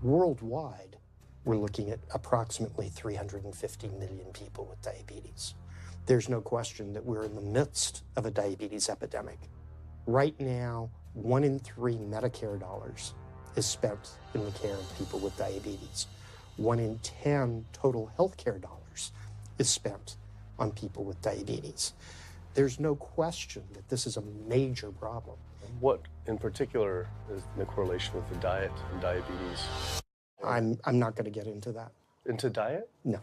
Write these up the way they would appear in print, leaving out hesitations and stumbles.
Worldwide, we're looking at approximately 350 million people with diabetes. There's no question that we're in the midst of a diabetes epidemic. Right now, 1 in 3 Medicare dollars is spent in the care of people with diabetes. 1 in 10 total healthcare dollars is spent on people with diabetes. There's no question that this is a major problem. What in particular is the correlation with the diet and diabetes? I'm not going to get into that. Into diet? No.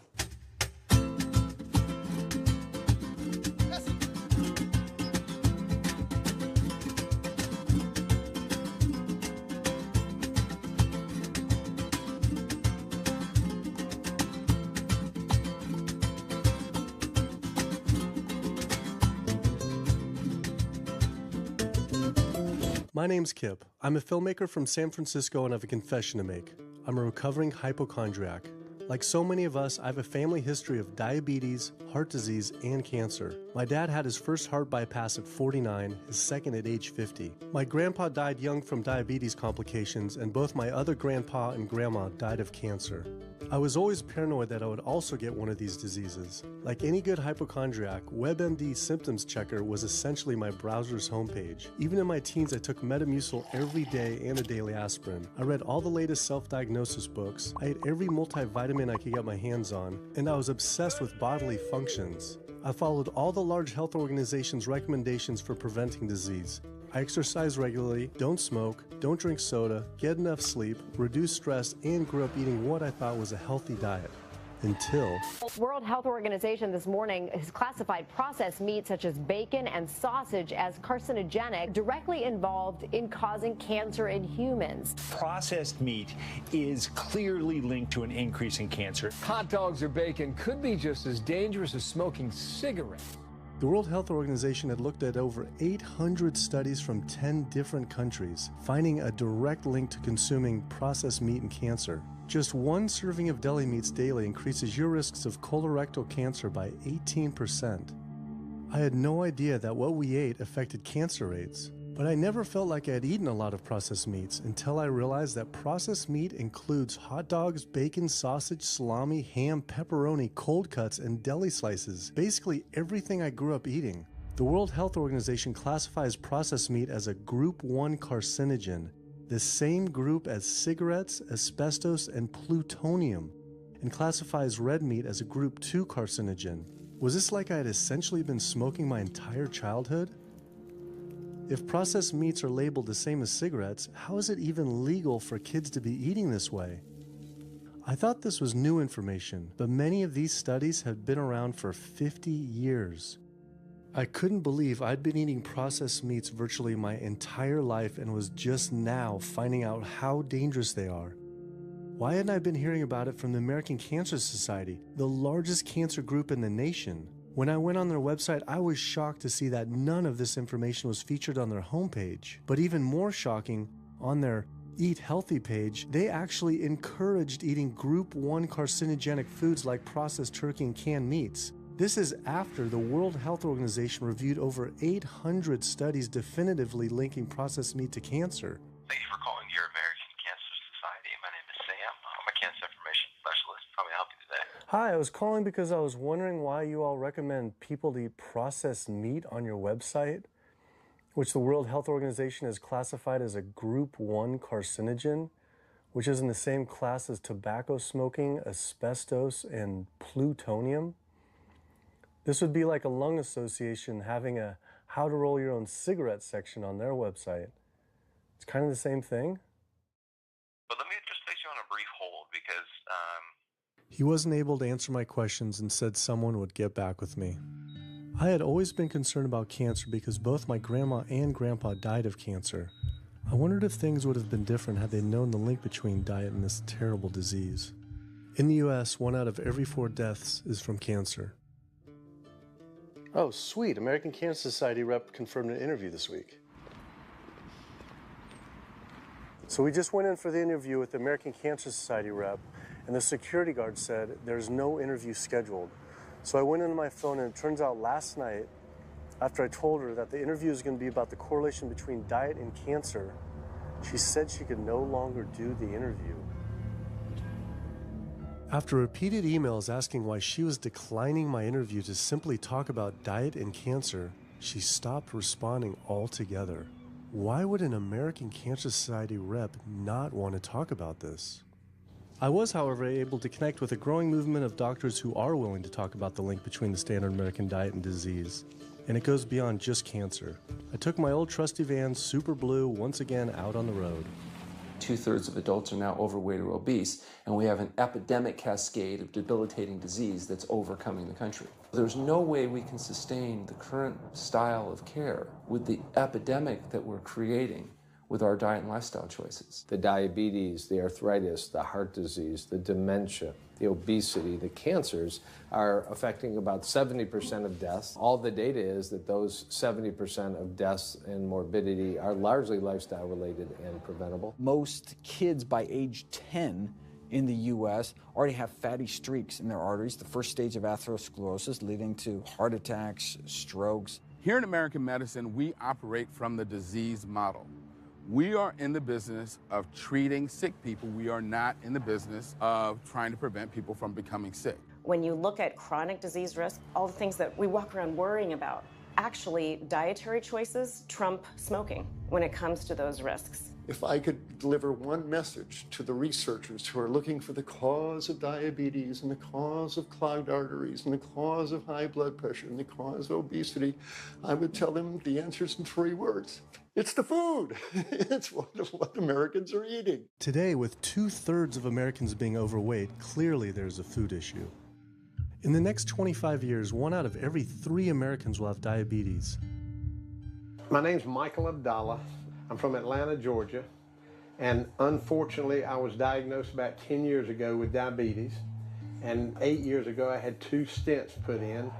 My name's Kip. I'm a filmmaker from San Francisco and I have a confession to make. I'm a recovering hypochondriac. Like so many of us, I have a family history of diabetes, heart disease, and cancer. My dad had his first heart bypass at 49, his second at age 50. My grandpa died young from diabetes complications, and both my other grandpa and grandma died of cancer. I was always paranoid that I would also get one of these diseases. Like any good hypochondriac, WebMD Symptoms Checker was essentially my browser's homepage. Even in my teens, I took Metamucil every day and a daily aspirin. I read all the latest self-diagnosis books. I ate every multivitamin I could get my hands on, and I was obsessed with bodily functions. I followed all the large health organizations' recommendations for preventing disease. I exercise regularly, don't smoke, don't drink soda, get enough sleep, reduce stress, and grew up eating what I thought was a healthy diet. Until... World Health Organization this morning has classified processed meat such as bacon and sausage as carcinogenic, directly involved in causing cancer in humans. Processed meat is clearly linked to an increase in cancer. Hot dogs or bacon could be just as dangerous as smoking cigarettes. The World Health Organization had looked at over 800 studies from 10 different countries, finding a direct link to consuming processed meat and cancer. Just one serving of deli meats daily increases your risks of colorectal cancer by 18%. I had no idea that what we ate affected cancer rates, but I never felt like I had eaten a lot of processed meats until I realized that processed meat includes hot dogs, bacon, sausage, salami, ham, pepperoni, cold cuts, and deli slices, basically everything I grew up eating. The World Health Organization classifies processed meat as a Group 1 carcinogen, the same group as cigarettes, asbestos, and plutonium, and classifies red meat as a Group 2 carcinogen. Was this like I had essentially been smoking my entire childhood? If processed meats are labeled the same as cigarettes, how is it even legal for kids to be eating this way? I thought this was new information, but many of these studies have been around for 50 years. I couldn't believe I'd been eating processed meats virtually my entire life and was just now finding out how dangerous they are. Why hadn't I been hearing about it from the American Cancer Society, the largest cancer group in the nation? When I went on their website, I was shocked to see that none of this information was featured on their homepage. But even more shocking, on their Eat Healthy page, they actually encouraged eating Group 1 carcinogenic foods like processed turkey and canned meats. This is after the World Health Organization reviewed over 800 studies definitively linking processed meat to cancer. Thank you for calling your American Cancer Society. My name is Sam. I'm a cancer information specialist. How may I help you today? Hi, I was calling because I was wondering why you all recommend people to eat processed meat on your website, which the World Health Organization has classified as a Group 1 carcinogen, which is in the same class as tobacco smoking, asbestos, and plutonium. This would be like a lung association having a how to roll your own cigarette section on their website. It's kind of the same thing. But let me just place you on a brief hold because He wasn't able to answer my questions and said someone would get back with me. I had always been concerned about cancer because both my grandma and grandpa died of cancer. I wondered if things would have been different had they known the link between diet and this terrible disease. In the US, 1 out of every 4 deaths is from cancer. Oh, sweet. American Cancer Society rep confirmed an interview this week. So we just went in for the interview with the American Cancer Society rep, and the security guard said there's no interview scheduled. So I went into my phone, and it turns out last night, after I told her that the interview is going to be about the correlation between diet and cancer, she said she could no longer do the interview. After repeated emails asking why she was declining my interview to simply talk about diet and cancer, she stopped responding altogether. Why would an American Cancer Society rep not want to talk about this? I was, however, able to connect with a growing movement of doctors who are willing to talk about the link between the standard American diet and disease. And it goes beyond just cancer. I took my old trusty van, Super Blue, once again out on the road. 2/3 of adults are now overweight or obese, and we have an epidemic cascade of debilitating disease that's overcoming the country. There's no way we can sustain the current style of care with the epidemic that we're creating with our diet and lifestyle choices. The diabetes, the arthritis, the heart disease, the dementia, the obesity, the cancers are affecting about 70% of deaths. All the data is that those 70% of deaths and morbidity are largely lifestyle related and preventable. Most kids by age 10 in the U.S. already have fatty streaks in their arteries, the first stage of atherosclerosis leading to heart attacks, strokes. Here in American medicine, we operate from the disease model. We are in the business of treating sick people. We are not in the business of trying to prevent people from becoming sick. When you look at chronic disease risk, all the things that we walk around worrying about, actually dietary choices trump smoking when it comes to those risks. If I could deliver one message to the researchers who are looking for the cause of diabetes and the cause of clogged arteries and the cause of high blood pressure and the cause of obesity, I would tell them the answer's in 3 words. It's the food. It's what Americans are eating. Today, with 2/3 of Americans being overweight, clearly there's a food issue. In the next 25 years, 1 out of every 3 Americans will have diabetes. My name's Michael Abdallah. I'm from Atlanta, Georgia, and unfortunately I was diagnosed about 10 years ago with diabetes, and 8 years ago I had 2 stents put in.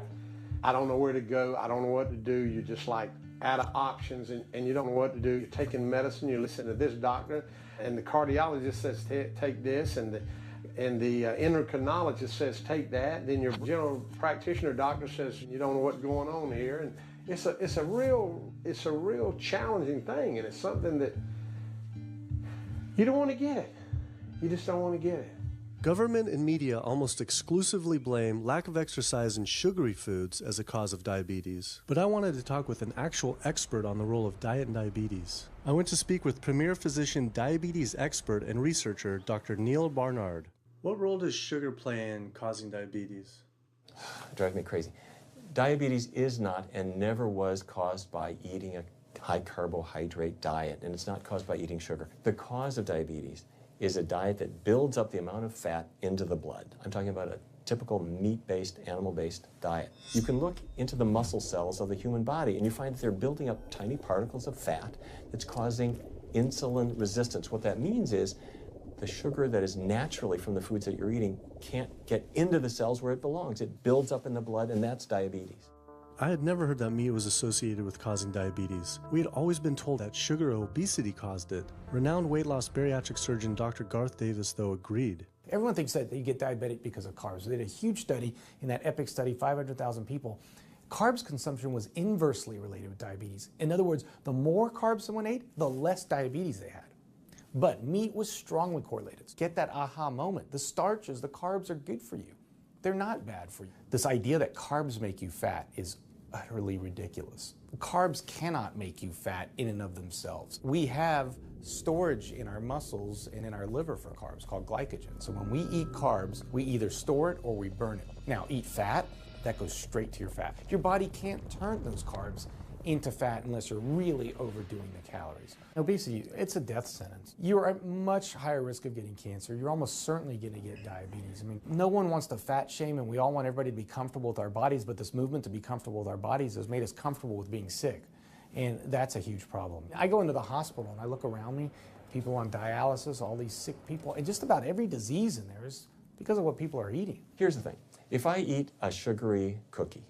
I don't know where to go, I don't know what to do. You're just like out of options, and you don't know what to do. You're taking medicine, you listen to this doctor, and the cardiologist says take this, and the endocrinologist says take that, then your general practitioner doctor says you don't know what's going on here. And it's a real challenging thing, and it's something that you don't want to get it. You just don't want to get it. Government and media almost exclusively blame lack of exercise and sugary foods as a cause of diabetes. But I wanted to talk with an actual expert on the role of diet and diabetes. I went to speak with premier physician, diabetes expert, and researcher, Dr. Neil Barnard. What role does sugar play in causing diabetes? It drives me crazy. Diabetes is not and never was caused by eating a high carbohydrate diet, and it's not caused by eating sugar. The cause of diabetes is a diet that builds up the amount of fat into the blood. I'm talking about a typical meat-based, animal-based diet. You can look into the muscle cells of the human body and you find that they're building up tiny particles of fat that's causing insulin resistance. What that means is the sugar that is naturally from the foods that you're eating can't get into the cells where it belongs. It builds up in the blood, and that's diabetes. I had never heard that meat was associated with causing diabetes. We had always been told that sugar or obesity caused it. Renowned weight loss bariatric surgeon Dr. Garth Davis, though, agreed. Everyone thinks that you get diabetic because of carbs. They did a huge study in that EPIC study, 500,000 people. Carbs consumption was inversely related with diabetes. In other words, the more carbs someone ate, the less diabetes they had. But meat was strongly correlated. Get that aha moment. The starches, the carbs are good for you. They're not bad for you. This idea that carbs make you fat is utterly ridiculous. Carbs cannot make you fat in and of themselves. We have storage in our muscles and in our liver for carbs called glycogen. So when we eat carbs, we either store it or we burn it. Now, eat fat, that goes straight to your fat. Your body can't turn those carbs into fat unless you're really overdoing the calories. Obesity, it's a death sentence. You're at much higher risk of getting cancer. You're almost certainly going to get diabetes. I mean, no one wants to fat shame, and we all want everybody to be comfortable with our bodies, but this movement to be comfortable with our bodies has made us comfortable with being sick, and that's a huge problem. I go into the hospital and I look around me, people on dialysis, all these sick people, and just about every disease in there is because of what people are eating. Here's the thing. If I eat a sugary cookie,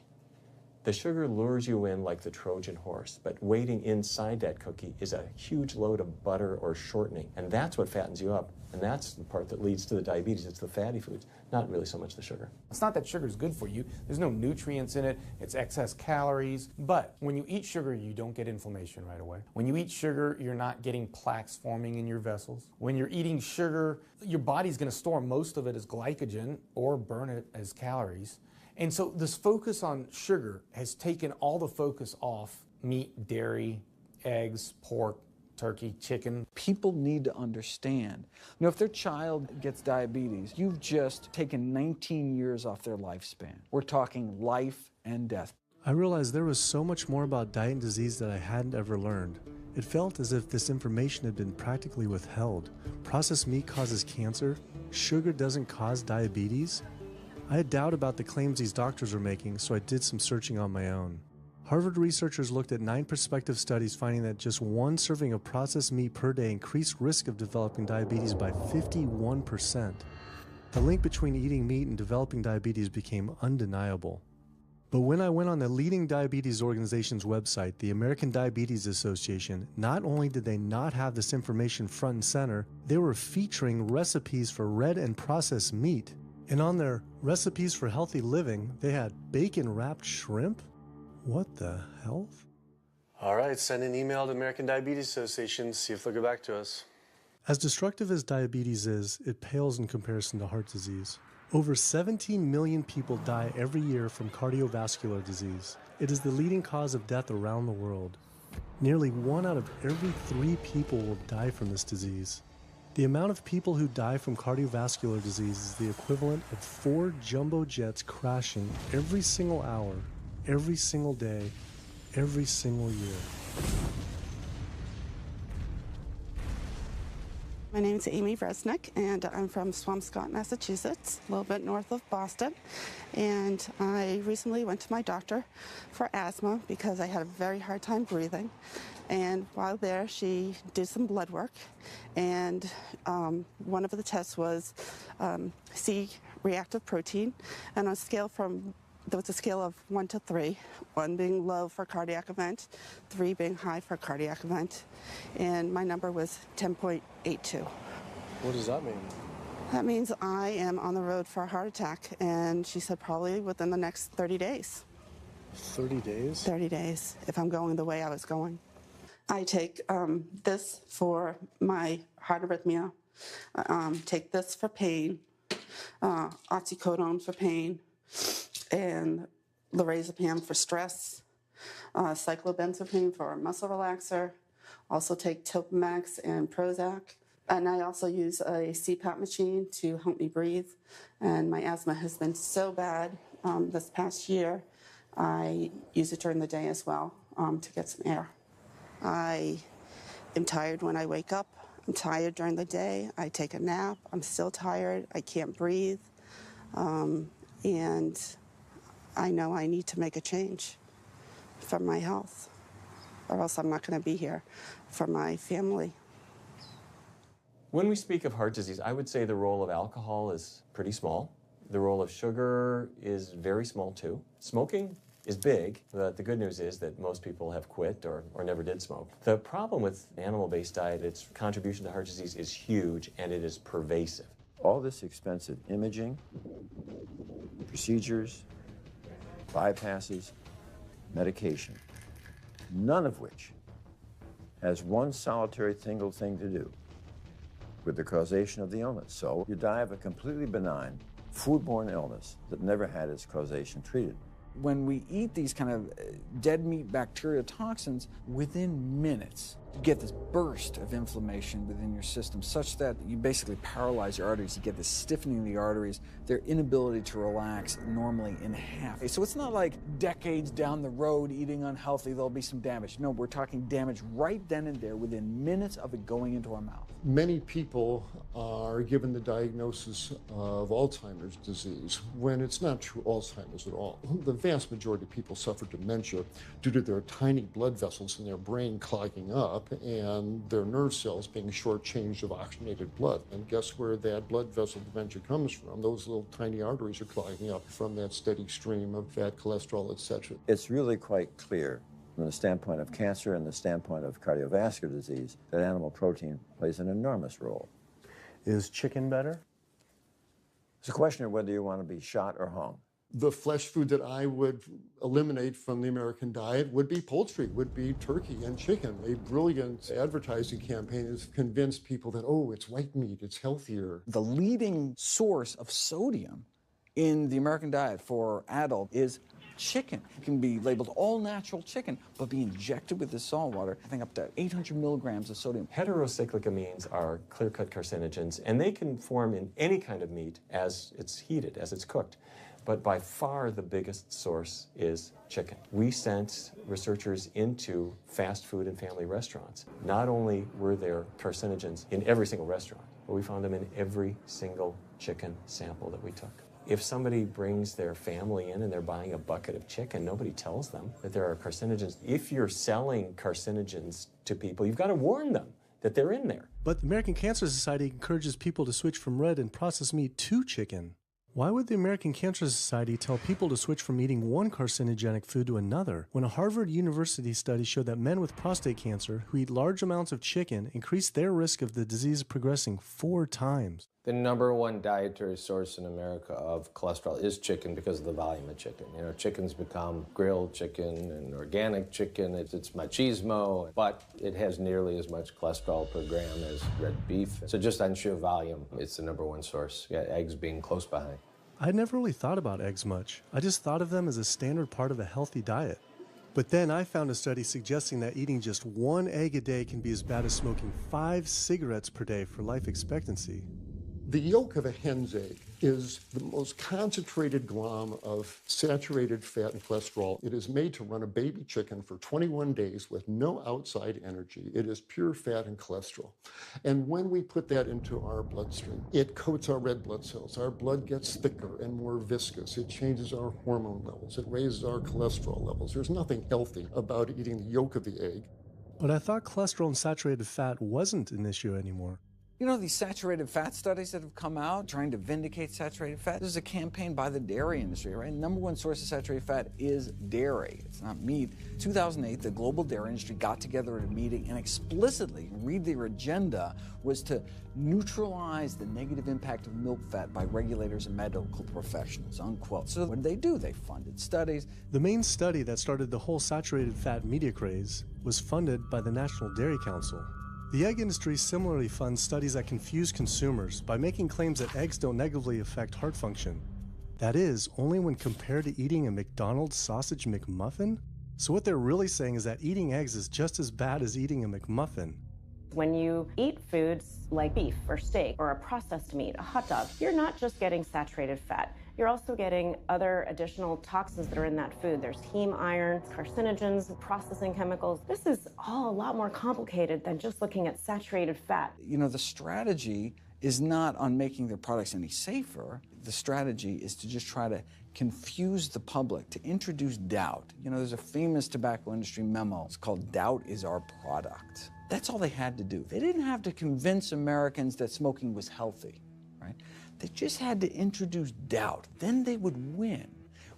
The sugar lures you in like the Trojan horse, but waiting inside that cookie is a huge load of butter or shortening, and that's what fattens you up, and that's the part that leads to the diabetes. It's the fatty foods, not really so much the sugar. It's not that sugar is good for you. There's no nutrients in it. It's excess calories. But when you eat sugar, you don't get inflammation right away. When you eat sugar, you're not getting plaques forming in your vessels. When you're eating sugar, your body's going to store most of it as glycogen or burn it as calories. And so this focus on sugar has taken all the focus off meat, dairy, eggs, pork, turkey, chicken. People need to understand, if their child gets diabetes, you've just taken 19 years off their lifespan. We're talking life and death. I realized there was so much more about diet and disease that I hadn't ever learned. It felt as if this information had been practically withheld. Processed meat causes cancer. Sugar doesn't cause diabetes. I had doubt about the claims these doctors were making, so I did some searching on my own. Harvard researchers looked at 9 prospective studies finding that just one serving of processed meat per day increased risk of developing diabetes by 51%. The link between eating meat and developing diabetes became undeniable. But when I went on the leading diabetes organization's website, the American Diabetes Association, not only did they not have this information front and center, they were featuring recipes for red and processed meat. And on their recipes for healthy living, they had bacon-wrapped shrimp? What the hell? All right, send an email to American Diabetes Association, see if they'll get back to us. As destructive as diabetes is, it pales in comparison to heart disease. Over 17 million people die every year from cardiovascular disease. It is the leading cause of death around the world. Nearly 1 out of every 3 people will die from this disease. The amount of people who die from cardiovascular disease is the equivalent of 4 jumbo jets crashing every single hour, every single day, every single year. My name is Amy Resnick, and I'm from Swampscott, Massachusetts, a little bit north of Boston. And I recently went to my doctor for asthma because I had a very hard time breathing. And while there, she did some blood work, and one of the tests was C-reactive protein. And on a scale there was a scale of 1 to 3, 1 being low for cardiac event, 3 being high for cardiac event, and my number was 10.82. What does that mean? That means I am on the road for a heart attack, and she said probably within the next 30 days. 30 days? 30 days, if I'm going the way I was going. I take this for my heart arrhythmia, take this for pain, oxycodone for pain, and lorazepam for stress, cyclobenzaprine for a muscle relaxer, also take Topamax and Prozac, and I also use a CPAP machine to help me breathe, and my asthma has been so bad this past year, I use it during the day as well to get some air. I am tired when I wake up, I'm tired during the day, I take a nap, I'm still tired, I can't breathe, and I know I need to make a change for my health, or else I'm not going to be here for my family. When we speak of heart disease, I would say the role of alcohol is pretty small. The role of sugar is very small too. Smoking is big, but the good news is that most people have quit or never did smoke. The problem with animal-based diet, its contribution to heart disease is huge and it is pervasive. All this expensive imaging, procedures, bypasses, medication, none of which has one solitary single thing to do with the causation of the illness. So you die of a completely benign foodborne illness that never had its causation treated. When we eat these kind of dead meat bacteria toxins, within minutes, you get this burst of inflammation within your system such that you basically paralyze your arteries. You get this stiffening of the arteries, their inability to relax normally in half. So it's not like decades down the road eating unhealthy, there'll be some damage. No, we're talking damage right then and there within minutes of it going into our mouth. Many people are given the diagnosis of Alzheimer's disease when it's not true Alzheimer's at all. The vast majority of people suffer dementia due to their tiny blood vessels in their brain clogging up up and their nerve cells being shortchanged of oxygenated blood. And guess where that blood vessel dementia comes from? Those little tiny arteries are clogging up from that steady stream of fat, cholesterol, etc. It's really quite clear from the standpoint of cancer and the standpoint of cardiovascular disease that animal protein plays an enormous role. Is chicken better? It's a question of whether you want to be shot or hung. The flesh food that I would eliminate from the American diet would be poultry, would be turkey and chicken. A brilliant advertising campaign has convinced people that, oh, it's white meat, it's healthier. The leading source of sodium in the American diet for adult is chicken. It can be labeled all natural chicken, but be injected with the salt water, I think up to 800 milligrams of sodium. Heterocyclic amines are clear-cut carcinogens, and they can form in any kind of meat as it's heated, as it's cooked. But by far the biggest source is chicken. We sent researchers into fast food and family restaurants. Not only were there carcinogens in every single restaurant, but we found them in every single chicken sample that we took. If somebody brings their family in and they're buying a bucket of chicken, nobody tells them that there are carcinogens. If you're selling carcinogens to people, you've got to warn them that they're in there. But the American Cancer Society encourages people to switch from red and processed meat to chicken. Why would the American Cancer Society tell people to switch from eating one carcinogenic food to another when a Harvard University study showed that men with prostate cancer who eat large amounts of chicken increase their risk of the disease progressing 4 times? The number one dietary source in America of cholesterol is chicken because of the volume of chicken. You know, chicken's become grilled chicken and organic chicken. It's machismo, but it has nearly as much cholesterol per gram as red beef. So just on sheer volume, it's the number one source. Yeah, eggs being close behind. I'd never really thought about eggs much. I just thought of them as a standard part of a healthy diet. But then I found a study suggesting that eating just 1 egg a day can be as bad as smoking 5 cigarettes per day for life expectancy. The yolk of a hen's egg is the most concentrated glom of saturated fat and cholesterol. It is made to run a baby chicken for 21 days with no outside energy. It is pure fat and cholesterol. And when we put that into our bloodstream, it coats our red blood cells. Our blood gets thicker and more viscous. It changes our hormone levels. It raises our cholesterol levels. There's nothing healthy about eating the yolk of the egg. But I thought cholesterol and saturated fat wasn't an issue anymore. You know, these saturated fat studies that have come out trying to vindicate saturated fat, this is a campaign by the dairy industry, right? Number one source of saturated fat is dairy. It's not meat. 2008, the global dairy industry got together at a meeting and explicitly, read their agenda, was to neutralize the negative impact of milk fat by regulators and medical professionals, unquote. So what did they do? They funded studies. The main study that started the whole saturated fat media craze was funded by the National Dairy Council. The egg industry similarly funds studies that confuse consumers by making claims that eggs don't negatively affect heart function. That is, only when compared to eating a McDonald's sausage McMuffin? So what they're really saying is that eating eggs is just as bad as eating a McMuffin. When you eat foods like beef or steak or a processed meat, a hot dog, you're not just getting saturated fat. You're also getting other additional toxins that are in that food. There's heme iron, carcinogens, processing chemicals. This is all a lot more complicated than just looking at saturated fat. You know, the strategy is not on making their products any safer. The strategy is to just try to confuse the public, to introduce doubt. You know, there's a famous tobacco industry memo. It's called Doubt is Our Product. That's all they had to do. They didn't have to convince Americans that smoking was healthy, right? They just had to introduce doubt. Then they would win.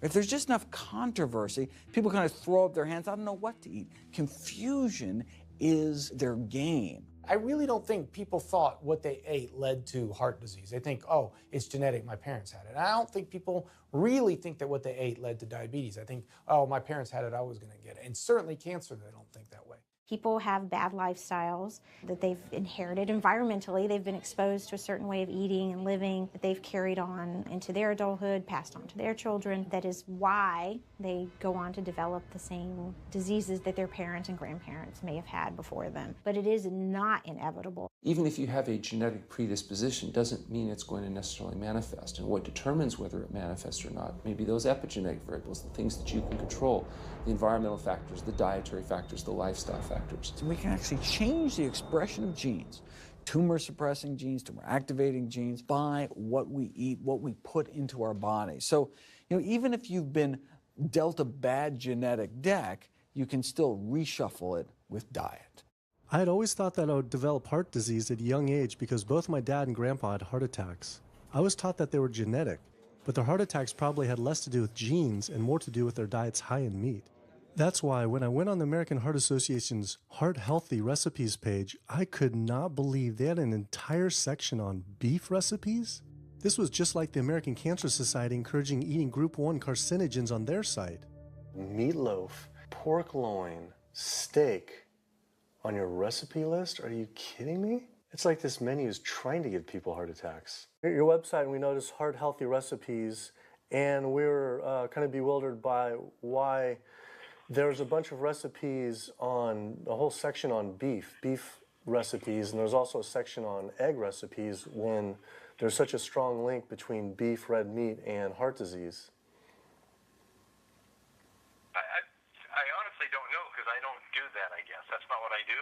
If there's just enough controversy, people kind of throw up their hands, I don't know what to eat. Confusion is their game. I really don't think people thought what they ate led to heart disease. They think, oh, it's genetic, my parents had it. And I don't think people really think that what they ate led to diabetes. I think, oh, my parents had it, I was gonna get it. And certainly cancer, they don't think that way. People have bad lifestyles that they've inherited environmentally. They've been exposed to a certain way of eating and living that they've carried on into their adulthood, passed on to their children. That is why they go on to develop the same diseases that their parents and grandparents may have had before them. But it is not inevitable. Even if you have a genetic predisposition, doesn't mean it's going to necessarily manifest. And what determines whether it manifests or not may be those epigenetic variables, the things that you can control, the environmental factors, the dietary factors, the lifestyle factors. So we can actually change the expression of genes, tumor-suppressing genes, tumor-activating genes, by what we eat, what we put into our body. So, you know, even if you've been dealt a bad genetic deck, you can still reshuffle it with diet. I had always thought that I would develop heart disease at a young age because both my dad and grandpa had heart attacks. I was taught that they were genetic, but their heart attacks probably had less to do with genes and more to do with their diets high in meat. That's why when I went on the American Heart Association's Heart Healthy Recipes page, I could not believe they had an entire section on beef recipes. This was just like the American Cancer Society encouraging eating Group 1 carcinogens on their site. Meatloaf, pork loin, steak on your recipe list? Are you kidding me? It's like this menu is trying to give people heart attacks. Your website, we noticed Heart Healthy Recipes, and we were kind of bewildered by why there's a bunch of recipes on, a whole section on beef recipes, and there's also a section on egg recipes when there's such a strong link between beef, red meat, and heart disease. I honestly don't know because I don't do that, I guess. That's not what I do.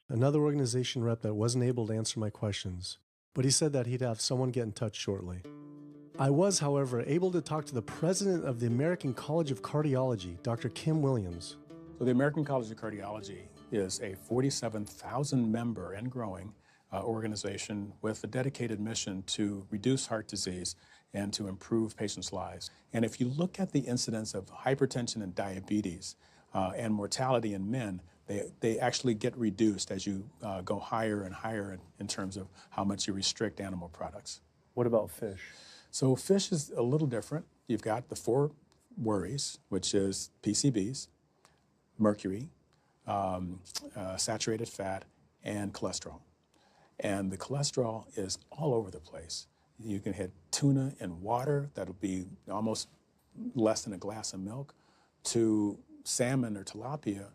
Another organization rep that wasn't able to answer my questions, but he said that he'd have someone get in touch shortly. I was, however, able to talk to the president of the American College of Cardiology, Dr. Kim Williams. So the American College of Cardiology is a 47,000 member and growing organization with a dedicated mission to reduce heart disease and to improve patients' lives. And if you look at the incidence of hypertension and diabetes and mortality in men, they actually get reduced as you go higher and higher in terms of how much you restrict animal products. What about fish? So fish is a little different. You've got the 4 worries, which is PCBs, mercury, saturated fat, and cholesterol. And the cholesterol is all over the place. You can hit tuna in water, that'll be almost less than a glass of milk, to salmon or tilapia,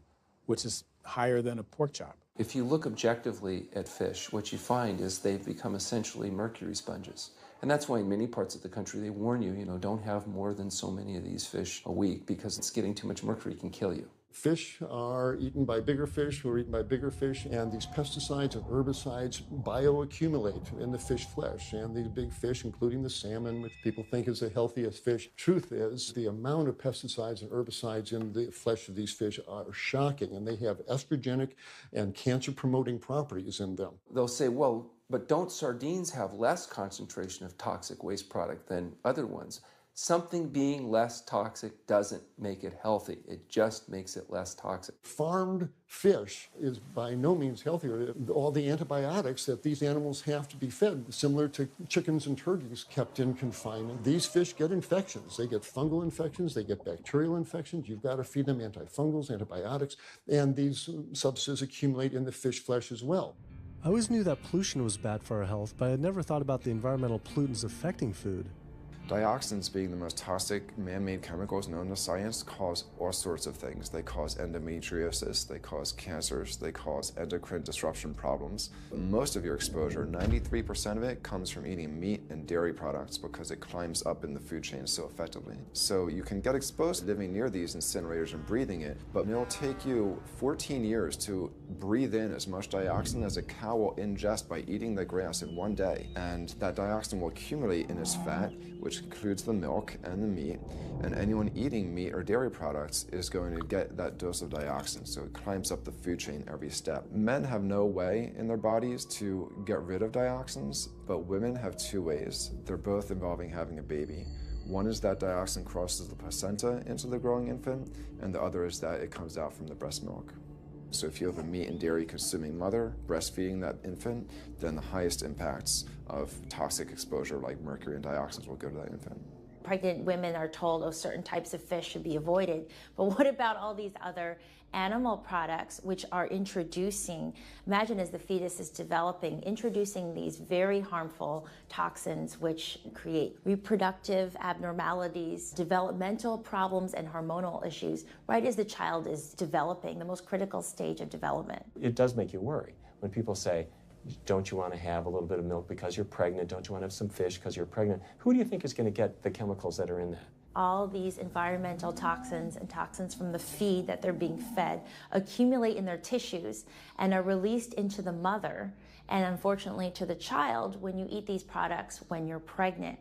which is higher than a pork chop. If you look objectively at fish, what you find is they've become essentially mercury sponges. And that's why in many parts of the country they warn you, don't have more than so many of these fish a week because it's getting too much mercury can kill you. Fish are eaten by bigger fish who are eaten by bigger fish, and these pesticides and herbicides bioaccumulate in the fish flesh. And these big fish, including the salmon, which people think is the healthiest fish, truth is the amount of pesticides and herbicides in the flesh of these fish are shocking, and they have estrogenic and cancer-promoting properties in them. They'll say, well, but don't sardines have less concentration of toxic waste product than other ones? Something being less toxic doesn't make it healthy. It just makes it less toxic. Farmed fish is by no means healthier. All the antibiotics that these animals have to be fed, similar to chickens and turkeys kept in confinement. These fish get infections. They get fungal infections. They get bacterial infections. You've got to feed them antifungals, antibiotics, and these substances accumulate in the fish flesh as well. I always knew that pollution was bad for our health, but I had never thought about the environmental pollutants affecting food. Dioxins, being the most toxic man-made chemicals known to science, cause all sorts of things. They cause endometriosis, they cause cancers, they cause endocrine disruption problems. Most of your exposure, 93% of it, comes from eating meat and dairy products because it climbs up in the food chain so effectively. So you can get exposed to living near these incinerators and breathing it, but it'll take you 14 years to breathe in as much dioxin as a cow will ingest by eating the grass in one day. And that dioxin will accumulate in its fat, which includes the milk and the meat, and anyone eating meat or dairy products is going to get that dose of dioxin, so it climbs up the food chain every step. Men have no way in their bodies to get rid of dioxins, but women have 2 ways. They're both involving having a baby. One is that dioxin crosses the placenta into the growing infant, and the other is that it comes out from the breast milk. So if you have a meat and dairy consuming mother breastfeeding that infant, then the highest impacts of toxic exposure like mercury and dioxins will go to that infant. Pregnant women are told, oh, certain types of fish should be avoided. But what about all these other animal products which are introducing, imagine as the fetus is developing, introducing these very harmful toxins which create reproductive abnormalities, developmental problems, and hormonal issues right as the child is developing, the most critical stage of development. It does make you worry when people say, don't you want to have a little bit of milk because you're pregnant? Don't you want to have some fish because you're pregnant? Who do you think is going to get the chemicals that are in that? All these environmental toxins and toxins from the feed that they're being fed accumulate in their tissues and are released into the mother and unfortunately to the child when you eat these products when you're pregnant.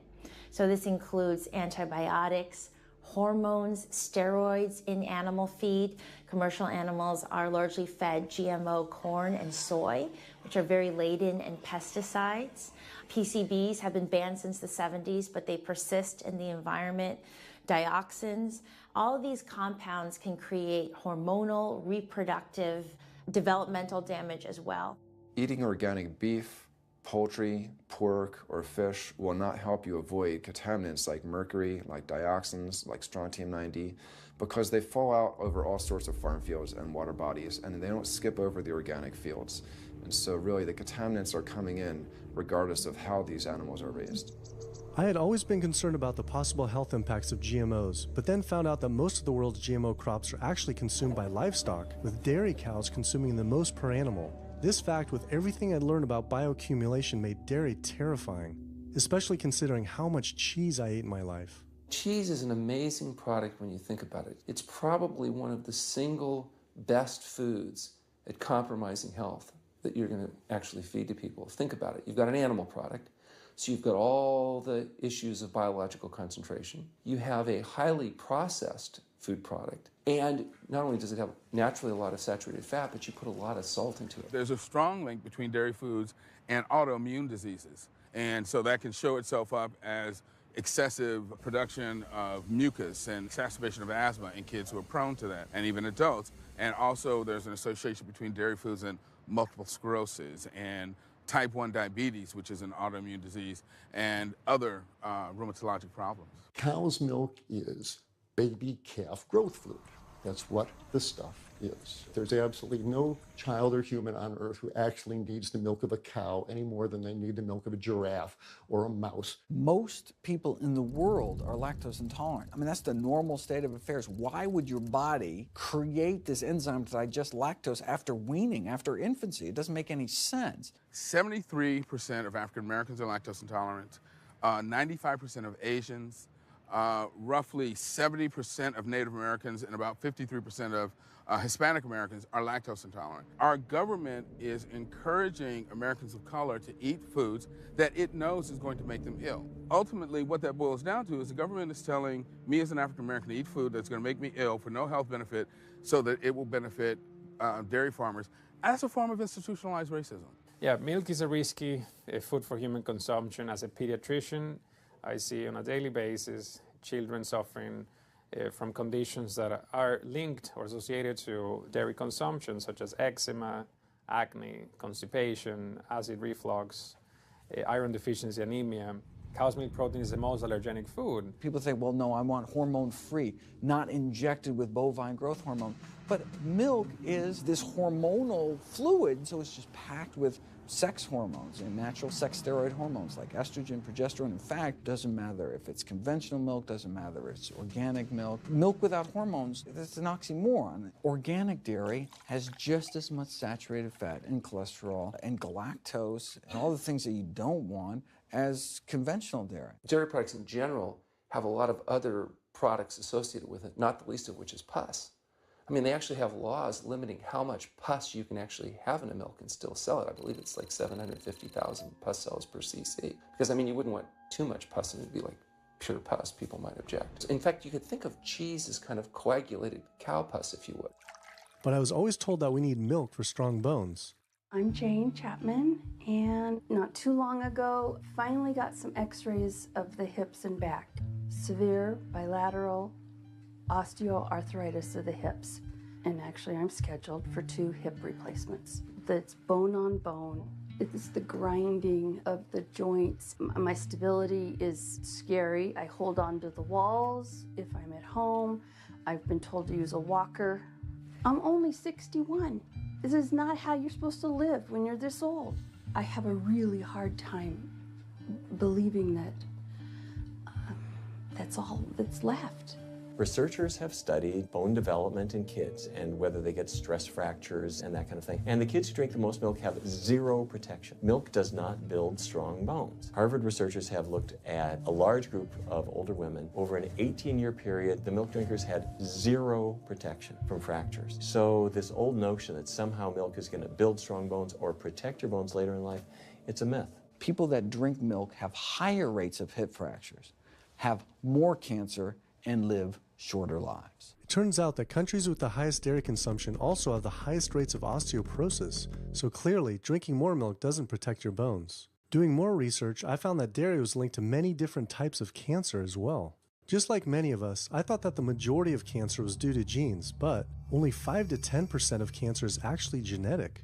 So this includes antibiotics, hormones, steroids in animal feed. Commercial animals are largely fed GMO corn and soy, which are very laden in pesticides. PCBs have been banned since the 70s, but they persist in the environment. Dioxins, all of these compounds can create hormonal, reproductive, developmental damage as well. Eating organic beef, poultry, pork, or fish will not help you avoid contaminants like mercury, like dioxins, like strontium-90, because they fall out over all sorts of farm fields and water bodies, and they don't skip over the organic fields. And so really the contaminants are coming in regardless of how these animals are raised. I had always been concerned about the possible health impacts of GMOs, but then found out that most of the world's GMO crops are actually consumed by livestock, with dairy cows consuming the most per animal. This fact, with everything I'd learned about bioaccumulation, made dairy terrifying, especially considering how much cheese I ate in my life. Cheese is an amazing product when you think about it. It's probably one of the single best foods at compromising health that you're going to actually feed to people. Think about it. You've got an animal product, so you've got all the issues of biological concentration. You have a highly processed food product, and not only does it have naturally a lot of saturated fat, but you put a lot of salt into it. There's a strong link between dairy foods and autoimmune diseases, and so that can show itself up as excessive production of mucus and exacerbation of asthma in kids who are prone to that, and even adults. And also there's an association between dairy foods and multiple sclerosis and type 1 diabetes, which is an autoimmune disease, and other rheumatologic problems. Cow's milk is baby calf growth fluid. That's what the stuff is. There's absolutely no child or human on earth who actually needs the milk of a cow any more than they need the milk of a giraffe or a mouse. Most people in the world are lactose intolerant. I mean, that's the normal state of affairs. Why would your body create this enzyme to digest lactose after weaning, after infancy? It doesn't make any sense. 73% of African Americans are lactose intolerant, 95% of Asians, roughly 70% of Native Americans, and about 53% of Hispanic Americans are lactose intolerant. Our government is encouraging Americans of color to eat foods that it knows is going to make them ill. Ultimately, what that boils down to is the government is telling me as an African American to eat food that's going to make me ill for no health benefit so that it will benefit dairy farmers. That's a form of institutionalized racism. Yeah, milk is a risky food for human consumption. As a pediatrician, I see on a daily basis children suffering from conditions that are linked or associated to dairy consumption, such as eczema, acne, constipation, acid reflux, iron deficiency, anemia. Cow's milk protein is the most allergenic food. People say, well, no, I want hormone-free, not injected with bovine growth hormone. But milk is this hormonal fluid, so it's just packed with sex hormones and natural sex steroid hormones like estrogen, progesterone. In fact, doesn't matter if it's conventional milk, doesn't matter if it's organic milk. Milk without hormones, that's an oxymoron. Organic dairy has just as much saturated fat and cholesterol and galactose and all the things that you don't want as conventional dairy. Dairy products in general have a lot of other products associated with it, not the least of which is pus. I mean, they actually have laws limiting how much pus you can actually have in a milk and still sell it. I believe it's like 750,000 pus cells per cc. Because, I mean, you wouldn't want too much pus and it'd be like pure pus. People might object. In fact, you could think of cheese as kind of coagulated cow pus, if you would. But I was always told that we need milk for strong bones. I'm Jane Chapman, and not too long ago, finally got some x-rays of the hips and back. Severe bilateral osteoarthritis of the hips. And actually, I'm scheduled for 2 hip replacements. That's bone on bone. It's the grinding of the joints. My stability is scary. I hold on to the walls if I'm at home. I've been told to use a walker. I'm only 61. This is not how you're supposed to live when you're this old. I have a really hard time believing that that's all that's left. Researchers have studied bone development in kids and whether they get stress fractures and that kind of thing. And the kids who drink the most milk have zero protection. Milk does not build strong bones. Harvard researchers have looked at a large group of older women. Over an 18-year period, the milk drinkers had zero protection from fractures. So this old notion that somehow milk is going to build strong bones or protect your bones later in life, it's a myth. People that drink milk have higher rates of hip fractures, have more cancer, and live shorter lives. It turns out that countries with the highest dairy consumption also have the highest rates of osteoporosis, so clearly drinking more milk doesn't protect your bones. Doing more research, I found that dairy was linked to many different types of cancer as well. Just like many of us, I thought that the majority of cancer was due to genes, but only 5 to 10% of cancer is actually genetic.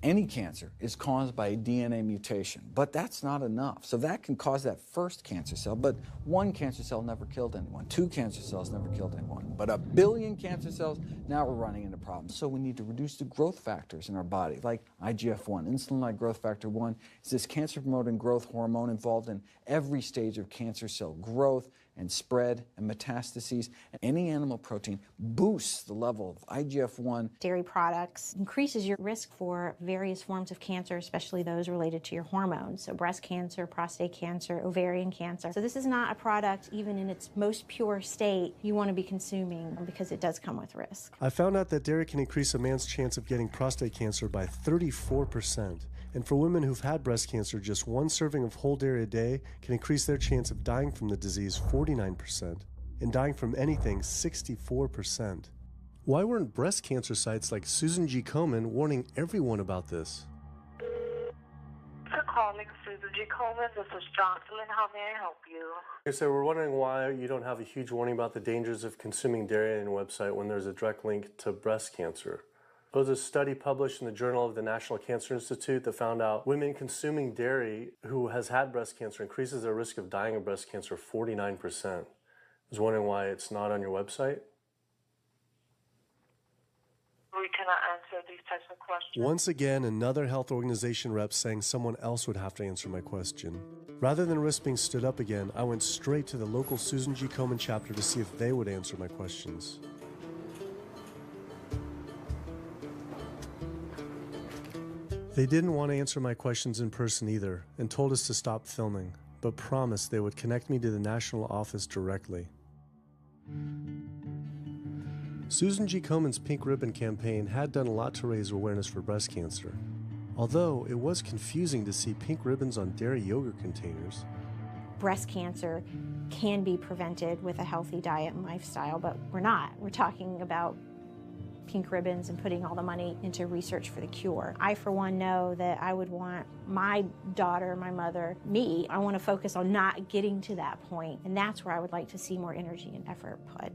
Any cancer is caused by a DNA mutation, but that's not enough. So that can cause that first cancer cell, but one cancer cell never killed anyone. 2 cancer cells never killed anyone. But 1 billion cancer cells, now we're running into problems. So we need to reduce the growth factors in our body, like IGF-1. Insulin-like growth factor 1 is this cancer-promoting growth hormone involved in every stage of cancer cell growth and spread and metastases. Any animal protein boosts the level of IGF-1. Dairy products increases your risk for various forms of cancer, especially those related to your hormones. So breast cancer, prostate cancer, ovarian cancer. So this is not a product, even in its most pure state, you want to be consuming because it does come with risk. I found out that dairy can increase a man's chance of getting prostate cancer by 34%. And for women who've had breast cancer, just 1 serving of whole dairy a day can increase their chance of dying from the disease 49%, and dying from anything 64%. Why weren't breast cancer sites like Susan G. Komen warning everyone about this? For calling Susan G. Komen, this is Jocelyn. How may I help you? Okay, so we're wondering why you don't have a huge warning about the dangers of consuming dairy on your website when there's a direct link to breast cancer. There was a study published in the Journal of the National Cancer Institute that found out women consuming dairy who has had breast cancer increases their risk of dying of breast cancer 49%. I was wondering why it's not on your website. We cannot answer these types of questions. Once again, another health organization rep saying someone else would have to answer my question. Rather than risk being stood up again, I went straight to the local Susan G. Komen chapter to see if they would answer my questions. They didn't want to answer my questions in person either, and told us to stop filming, but promised they would connect me to the national office directly. Susan G. Komen's Pink Ribbon campaign had done a lot to raise awareness for breast cancer, although it was confusing to see pink ribbons on dairy yogurt containers. Breast cancer can be prevented with a healthy diet and lifestyle, but we're not. We're talking about pink ribbons and putting all the money into research for the cure. I, for one, know that I would want my daughter, my mother, me, I want to focus on not getting to that point, and that's where I would like to see more energy and effort put.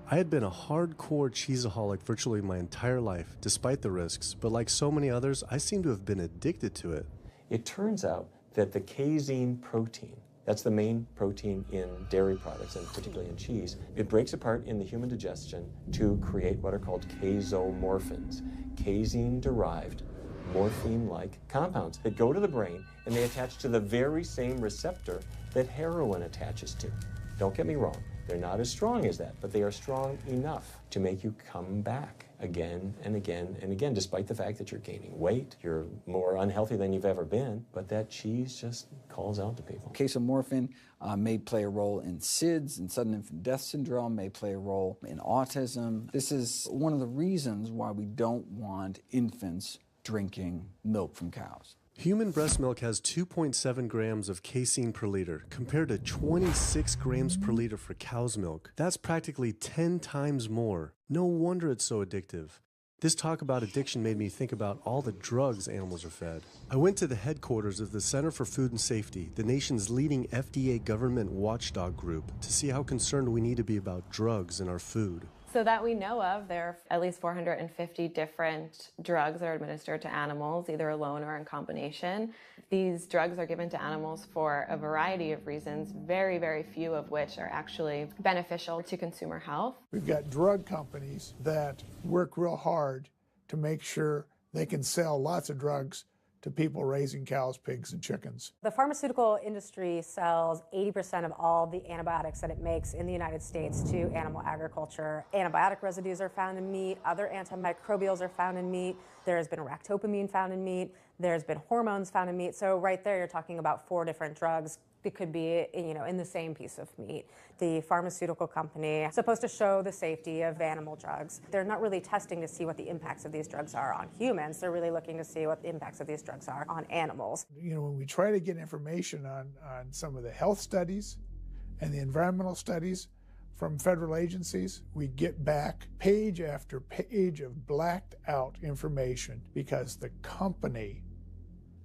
I had been a hardcore cheeseaholic virtually my entire life, despite the risks, but like so many others, I seem to have been addicted to it. It turns out that the casein protein, that's the main protein in dairy products, and particularly in cheese, it breaks apart in the human digestion to create what are called casomorphins, casein-derived, morphine-like compounds that go to the brain, and they attach to the very same receptor that heroin attaches to. Don't get me wrong, they're not as strong as that, but they are strong enough to make you come back again and again and again, despite the fact that you're gaining weight, you're more unhealthy than you've ever been, but that cheese just calls out to people. Casomorphin may play a role in SIDS, and sudden infant death syndrome, may play a role in autism. This is one of the reasons why we don't want infants drinking milk from cows. Human breast milk has 2.7 grams of casein per liter, compared to 26 grams per liter for cow's milk. That's practically 10 times more. No wonder it's so addictive. This talk about addiction made me think about all the drugs animals are fed. I went to the headquarters of the Center for Food and Safety, the nation's leading FDA government watchdog group, to see how concerned we need to be about drugs in our food. So that we know of, there are at least 450 different drugs that are administered to animals, either alone or in combination. These drugs are given to animals for a variety of reasons, very, very few of which are actually beneficial to consumer health. We've got drug companies that work real hard to make sure they can sell lots of drugs to people raising cows, pigs, and chickens. The pharmaceutical industry sells 80% of all the antibiotics that it makes in the United States to animal agriculture. Antibiotic residues are found in meat, other antimicrobials are found in meat, there has been ractopamine found in meat, there's been hormones found in meat. So right there you're talking about 4 different drugs that could be, in the same piece of meat. The pharmaceutical company is supposed to show the safety of animal drugs. They're not really testing to see what the impacts of these drugs are on humans. They're really looking to see what the impacts of these drugs are on animals. When we try to get information on some of the health studies and the environmental studies, from federal agencies, we get back page after page of blacked out information because the company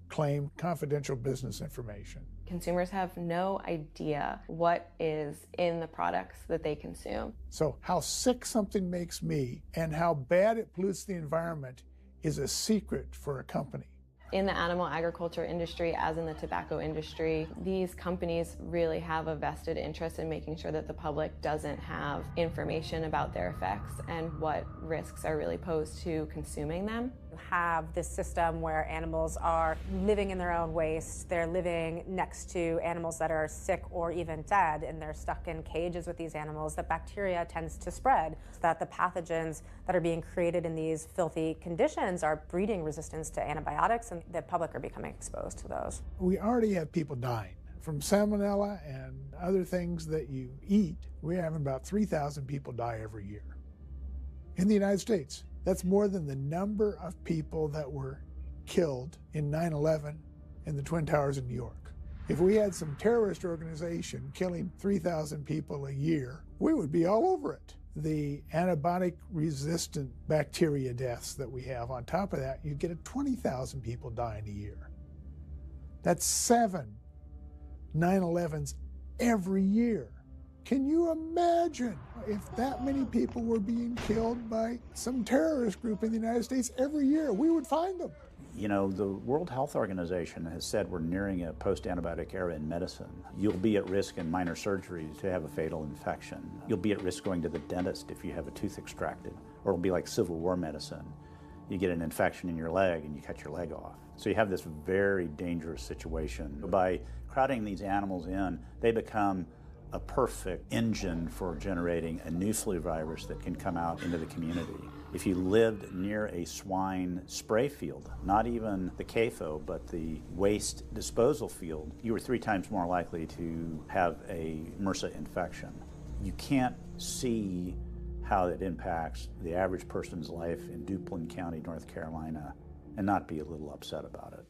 claimed confidential business information. Consumers have no idea what is in the products that they consume. So how sick something makes me and how bad it pollutes the environment is a secret for a company. In the animal agriculture industry, as in the tobacco industry, these companies really have a vested interest in making sure that the public doesn't have information about their effects and what risks are really posed to consuming them. You have this system where animals are living in their own waste. They're living next to animals that are sick or even dead, and they're stuck in cages with these animals. That bacteria tends to spread, so that the pathogens that are being created in these filthy conditions are breeding resistance to antibiotics, and the public are becoming exposed to those. We already have people dying from salmonella and other things that you eat. We're having about 3,000 people die every year in the United States. That's more than the number of people that were killed in 9/11 in the Twin Towers in New York. If we had some terrorist organization killing 3,000 people a year, we would be all over it. The antibiotic-resistant bacteria deaths that we have, on top of that, you get 20,000 people dying a year. That's 7 9/11s every year. Can you imagine if that many people were being killed by some terrorist group in the United States every year? We would find them. You know, the World Health Organization has said we're nearing a post-antibiotic era in medicine. You'll be at risk in minor surgeries to have a fatal infection. You'll be at risk going to the dentist if you have a tooth extracted. Or it'll be like Civil War medicine. You get an infection in your leg and you cut your leg off. So you have this very dangerous situation. By crowding these animals in, they become a perfect engine for generating a new flu virus that can come out into the community. If you lived near a swine spray field, not even the CAFO, but the waste disposal field, you were 3 times more likely to have a MRSA infection. You can't see how it impacts the average person's life in Duplin County, North Carolina, and not be a little upset about it.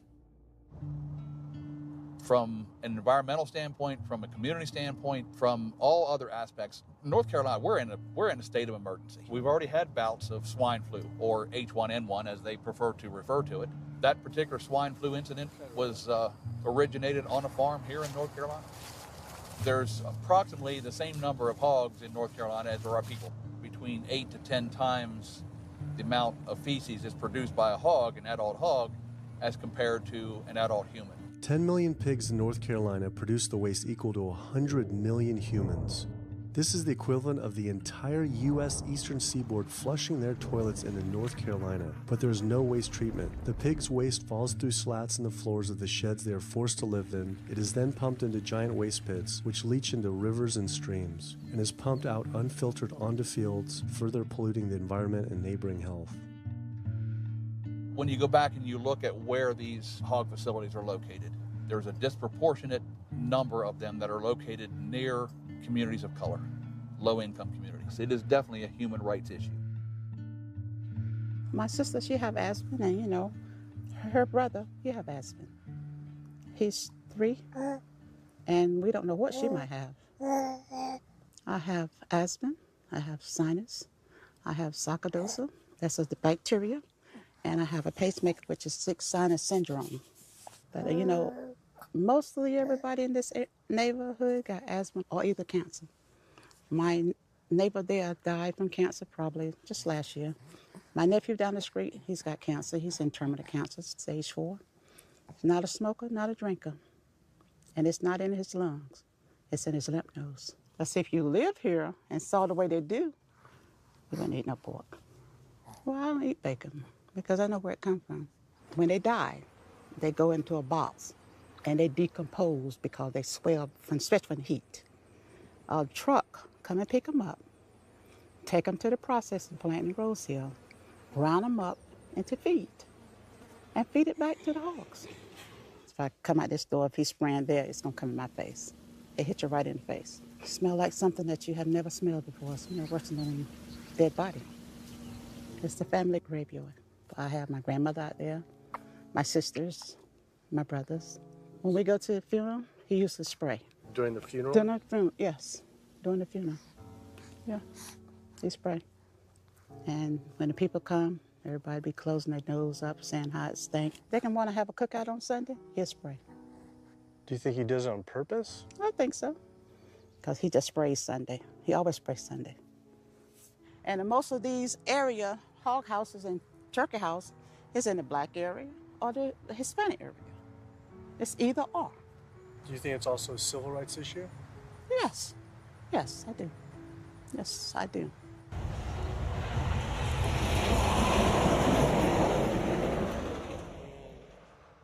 From an environmental standpoint, from a community standpoint, from all other aspects, North Carolina, we're in a state of emergency. We've already had bouts of swine flu, or H1N1 as they prefer to refer to it. That particular swine flu incident was originated on a farm here in North Carolina. There's approximately the same number of hogs in North Carolina as there are people. Between 8 to 10 times the amount of feces is produced by a hog, an adult hog, as compared to an adult human. 10 million pigs in North Carolina produce the waste equal to 100 million humans. This is the equivalent of the entire U.S. Eastern Seaboard flushing their toilets into North Carolina, but there is no waste treatment. The pigs' waste falls through slats in the floors of the sheds they are forced to live in. It is then pumped into giant waste pits, which leach into rivers and streams, and is pumped out unfiltered onto fields, further polluting the environment and neighboring health. When you go back and you look at where these hog facilities are located, there's a disproportionate number of them that are located near communities of color, low-income communities. It is definitely a human rights issue. My sister, she have asthma, and you know, her brother, he have asthma. He's 3, and we don't know what she might have. I have asthma, I have sinus, I have sarcoidosis, that's the bacteria, and I have a pacemaker, which is 6 sinus syndrome. But you know, mostly everybody in this neighborhood got asthma or either cancer. My neighbor there died from cancer probably just last year. My nephew down the street, he's got cancer. He's in terminal cancer, stage 4. He's not a smoker, not a drinker. And it's not in his lungs. It's in his lymph nodes. But see, if you live here and saw the way they do, you wouldn't eat no pork. Well, I don't eat bacon because I know where it comes from. When they die, they go into a box and they decompose because they swell from especially from heat. A truck come and pick them up, take them to the processing plant in Rose Hill, ground them up into feed, and feed it back to the hogs. If I come out this door, if he's spraying there, it's gonna come in my face. It hit you right in the face. It smells like something that you have never smelled before. It smells worse than a dead body. It's the family graveyard. I have my grandmother out there, my sisters, my brothers. When we go to the funeral, he used to spray. During the funeral? During the funeral, yes. During the funeral. Yeah, he spray. And when the people come, everybody be closing their nose up, saying how it stink. They can want to have a cookout on Sunday, he'll spray. Do you think he does it on purpose? I think so, because he just sprays Sunday. He always sprays Sunday. And in most of these area, hog houses and turkey house is in the black area or the Hispanic area. It's either or. Do you think it's also a civil rights issue? Yes. Yes, I do. Yes, I do.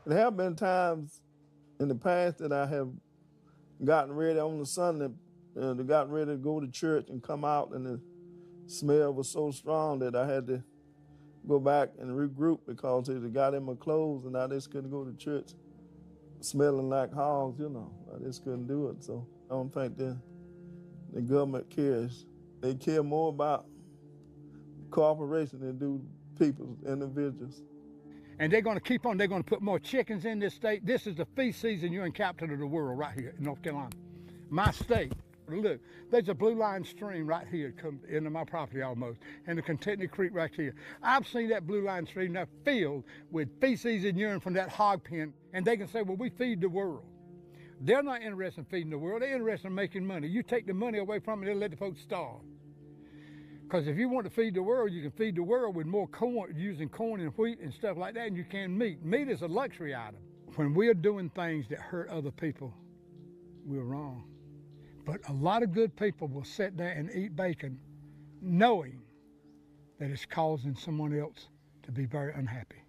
There have been times in the past that I have gotten ready on the Sunday, gotten ready to go to church and come out, and the smell was so strong that I had to go back and regroup because it got in my clothes and I just couldn't go to church smelling like hogs, you know. I just couldn't do it. So I don't think the government cares. They care more about cooperation than do people, individuals. And they're going to keep on. They're going to put more chickens in this state. This is the feast season. You're in capital of the world right here in North Carolina. My state. Look, there's a blue line stream right here come into my property almost, and the Contentment Creek right here. I've seen that blue line stream now filled with feces and urine from that hog pen, and they can say, well, we feed the world. They're not interested in feeding the world. They're interested in making money. You take the money away from them, they'll let the folks starve. Because if you want to feed the world, you can feed the world with more corn, using corn and wheat and stuff like that, and you can meat. Meat is a luxury item. When we're doing things that hurt other people, we're wrong. But a lot of good people will sit there and eat bacon knowing that it's causing someone else to be very unhappy.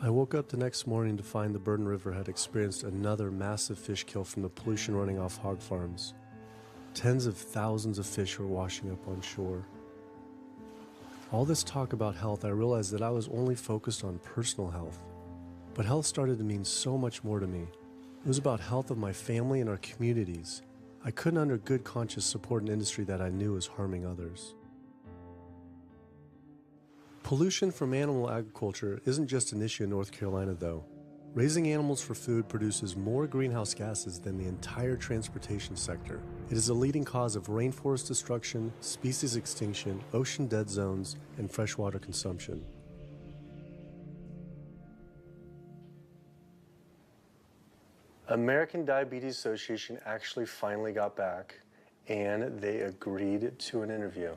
I woke up the next morning to find the Burden River had experienced another massive fish kill from the pollution running off hog farms. Tens of thousands of fish were washing up on shore. All this talk about health, I realized that I was only focused on personal health. But health started to mean so much more to me. It was about health of my family and our communities. I couldn't under good conscience support an industry that I knew was harming others. Pollution from animal agriculture isn't just an issue in North Carolina, though. Raising animals for food produces more greenhouse gases than the entire transportation sector. It is a leading cause of rainforest destruction, species extinction, ocean dead zones, and freshwater consumption. American Diabetes Association actually finally got back, and they agreed to an interview.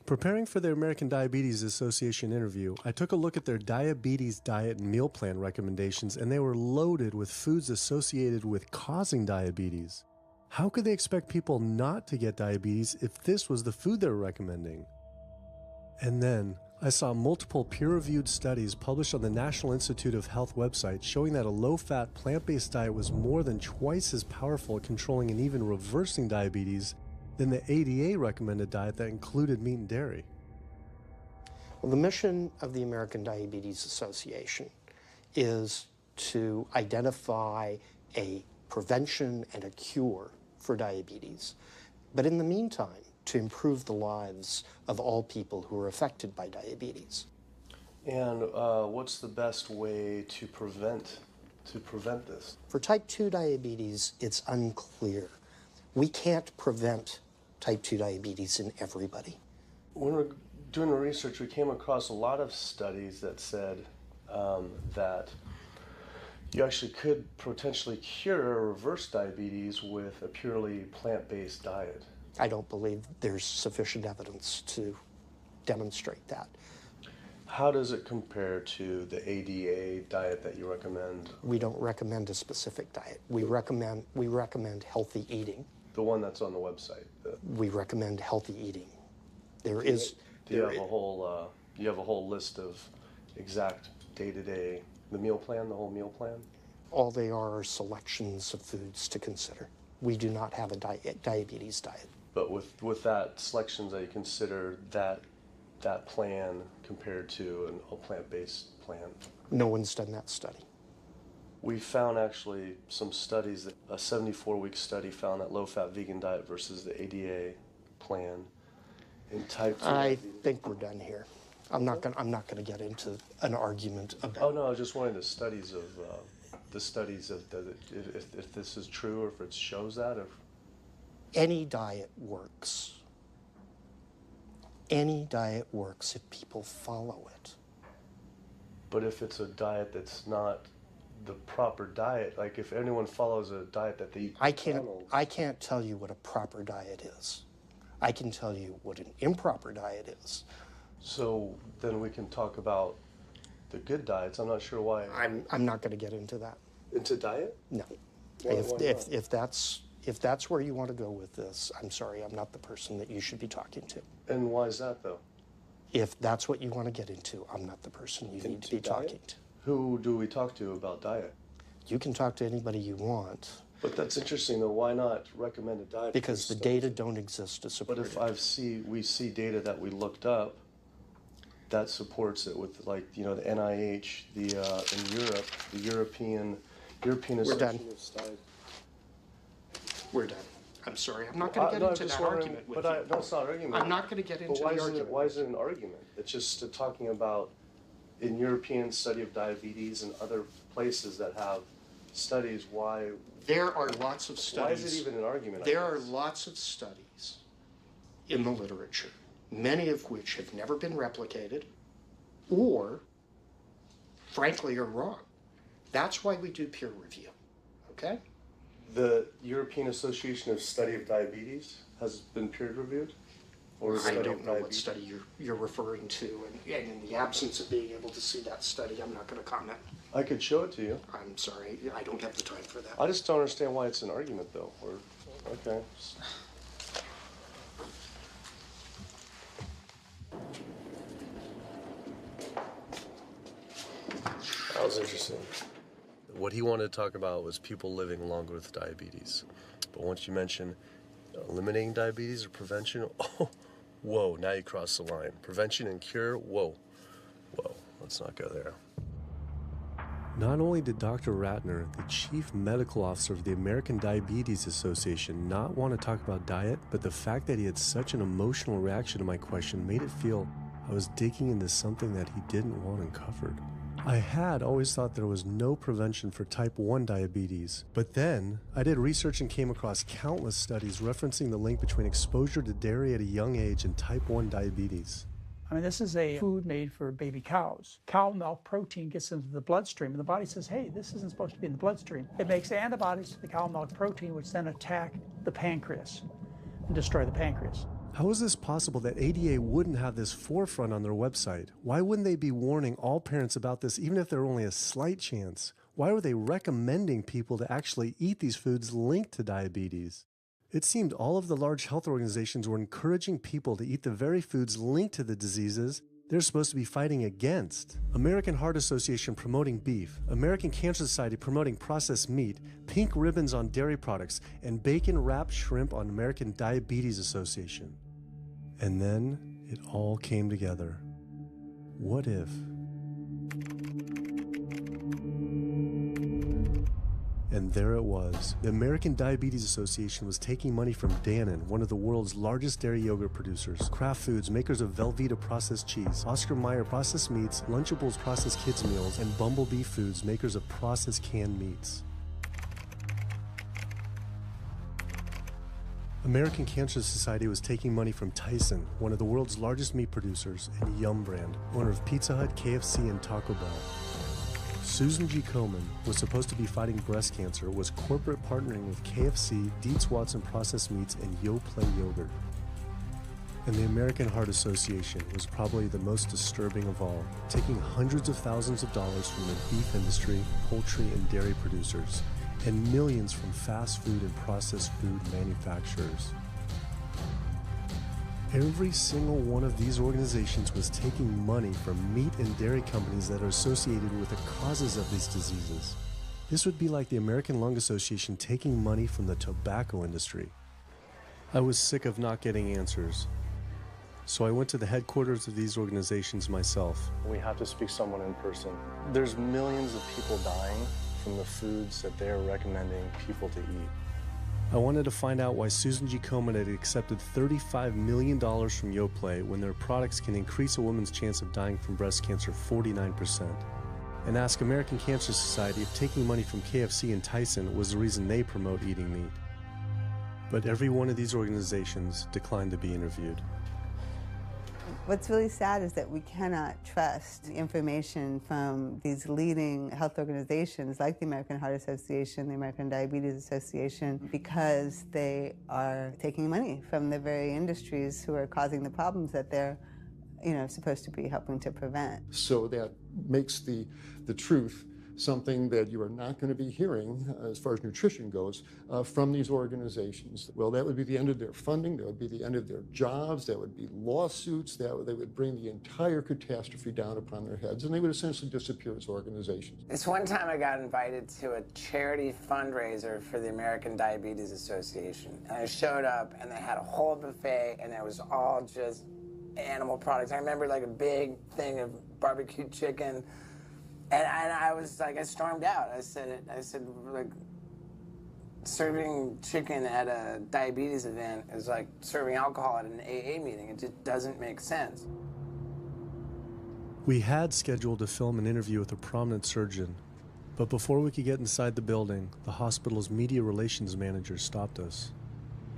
Preparing for their American Diabetes Association interview, I took a look at their diabetes diet and meal plan recommendations, and they were loaded with foods associated with causing diabetes. How could they expect people not to get diabetes if this was the food they were recommending? And then, I saw multiple peer-reviewed studies published on the National Institute of Health website showing that a low-fat, plant-based diet was more than twice as powerful at controlling and even reversing diabetes than the ADA recommended diet that included meat and dairy. Well, the mission of the American Diabetes Association is to identify a prevention and a cure for diabetes. But in the meantime, to improve the lives of all people who are affected by diabetes. And what's the best way to prevent this? For type 2 diabetes, it's unclear. We can't prevent type 2 diabetes in everybody. When we're doing the research, we came across a lot of studies that said that you actually could potentially cure or reverse diabetes with a purely plant-based diet. I don't believe there's sufficient evidence to demonstrate that. How does it compare to the ADA diet that you recommend? We don't recommend a specific diet. We recommend healthy eating. The one that's on the website. We recommend healthy eating. Do you have a whole list of exact day-to-day, the meal plan, the whole meal plan? All they are selections of foods to consider. We do not have a diabetes diet. But with that selections, that you consider that plan compared to a plant-based plan? No one's done that study. We found actually some studies that a 74-week study found that low-fat vegan diet versus the ADA plan in type 2. I think we're done here. I'm not going to get into an argument about. Oh no, I was just wondering the studies of if this is true or if it shows that. Any diet works. Any diet works if people follow it. But if it's a diet that's not the proper diet, like if anyone follows a diet that they eat I can't tell you what a proper diet is. I can tell you what an improper diet is. So then we can talk about the good diets. I'm not sure why. I'm not going to get into that. Into diet? No. Why not? If that's where you want to go with this, I'm sorry, I'm not the person that you should be talking to. And why is that, though? If that's what you want to get into, I'm not the person you need to be talking to. Who do we talk to about diet? You can talk to anybody you want. But that's interesting, though. Why not recommend a diet? Because the data don't exist to support it. But if we see data that we looked up that supports it with, like, you know, the NIH, in Europe, the European Association of Studies. We're done. I'm sorry. I'm not going to get into that argument with you. No, it's not an argument. I'm not going to get into the argument. Why is it an argument? It's just talking about in European study of diabetes and other places that have studies, why... There are lots of studies. Why is it even an argument? There are lots of studies in the literature, many of which have never been replicated or, frankly, are wrong. That's why we do peer review, okay? The European Association of Study of Diabetes has been peer-reviewed? I don't know what study you're referring to, and in the absence of being able to see that study, I'm not going to comment. I could show it to you. I'm sorry, I don't have the time for that. I just don't understand why it's an argument, though. Okay. That was interesting. What he wanted to talk about was people living longer with diabetes. But once you mention eliminating diabetes or prevention, oh, whoa, now you cross the line. Prevention and cure, whoa, let's not go there. Not only did Dr. Ratner, the chief medical officer of the American Diabetes Association, not want to talk about diet, but the fact that he had such an emotional reaction to my question made it feel I was digging into something that he didn't want uncovered. I had always thought there was no prevention for type 1 diabetes, but then I did research and came across countless studies referencing the link between exposure to dairy at a young age and type 1 diabetes. I mean, this is a food made for baby cows. Cow milk protein gets into the bloodstream, and the body says, hey, this isn't supposed to be in the bloodstream. It makes antibodies to the cow milk protein, which then attack the pancreas and destroy the pancreas. How is this possible that ADA wouldn't have this forefront on their website? Why wouldn't they be warning all parents about this, even if there were only a slight chance? Why were they recommending people to actually eat these foods linked to diabetes? It seemed all of the large health organizations were encouraging people to eat the very foods linked to the diseases they're supposed to be fighting against. American Heart Association promoting beef, American Cancer Society promoting processed meat, pink ribbons on dairy products, and bacon-wrapped shrimp on American Diabetes Association. And then it all came together. What if? And there it was. The American Diabetes Association was taking money from Dannon, one of the world's largest dairy yogurt producers, Kraft Foods, makers of Velveeta processed cheese, Oscar Mayer processed meats, Lunchables processed kids meals, and Bumblebee Foods, makers of processed canned meats. American Cancer Society was taking money from Tyson, one of the world's largest meat producers, and Yum Brand, owner of Pizza Hut, KFC, and Taco Bell. Susan G. Komen was supposed to be fighting breast cancer, was corporate partnering with KFC, Dietz Watson Processed Meats, and Yoplait Yogurt. And the American Heart Association was probably the most disturbing of all, taking hundreds of thousands of dollars from the beef industry, poultry, and dairy producers, and millions from fast food and processed food manufacturers. Every single one of these organizations was taking money from meat and dairy companies that are associated with the causes of these diseases. This would be like the American Lung Association taking money from the tobacco industry. I was sick of not getting answers, so I went to the headquarters of these organizations myself. We have to speak to someone in person. There's millions of people dying from the foods that they're recommending people to eat. I wanted to find out why Susan G. Komen had accepted $35 million from Yoplait when their products can increase a woman's chance of dying from breast cancer 49%. And ask American Cancer Society if taking money from KFC and Tyson was the reason they promote eating meat. But every one of these organizations declined to be interviewed. What's really sad is that we cannot trust information from these leading health organizations like the American Heart Association, the American Diabetes Association, because they are taking money from the very industries who are causing the problems that they're supposed to be helping to prevent. So that makes the truth something that you are not going to be hearing, as far as nutrition goes, from these organizations. Well, that would be the end of their funding, that would be the end of their jobs, that would be lawsuits, they would bring the entire catastrophe down upon their heads, and they would essentially disappear as organizations. This one time I got invited to a charity fundraiser for the American Diabetes Association. And I showed up, and they had a whole buffet, and it was all just animal products. I remember like a big thing of barbecued chicken. And I was like, I stormed out. I said, like, serving chicken at a diabetes event is like serving alcohol at an AA meeting. It just doesn't make sense. We had scheduled to film an interview with a prominent surgeon, but before we could get inside the building, the hospital's media relations manager stopped us.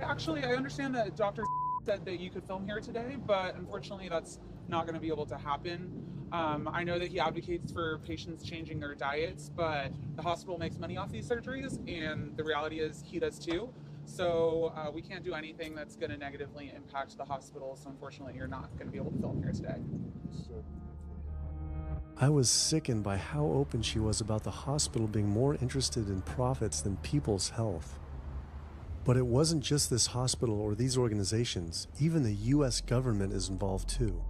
Actually, I understand that Dr. said that you could film here today, but unfortunately that's not going to be able to happen. I know that he advocates for patients changing their diets, but the hospital makes money off these surgeries, and the reality is he does too. So we can't do anything that's going to negatively impact the hospital, so unfortunately you're not going to be able to film here today. I was sickened by how open she was about the hospital being more interested in profits than people's health. But it wasn't just this hospital or these organizations. Even the U.S. government is involved too.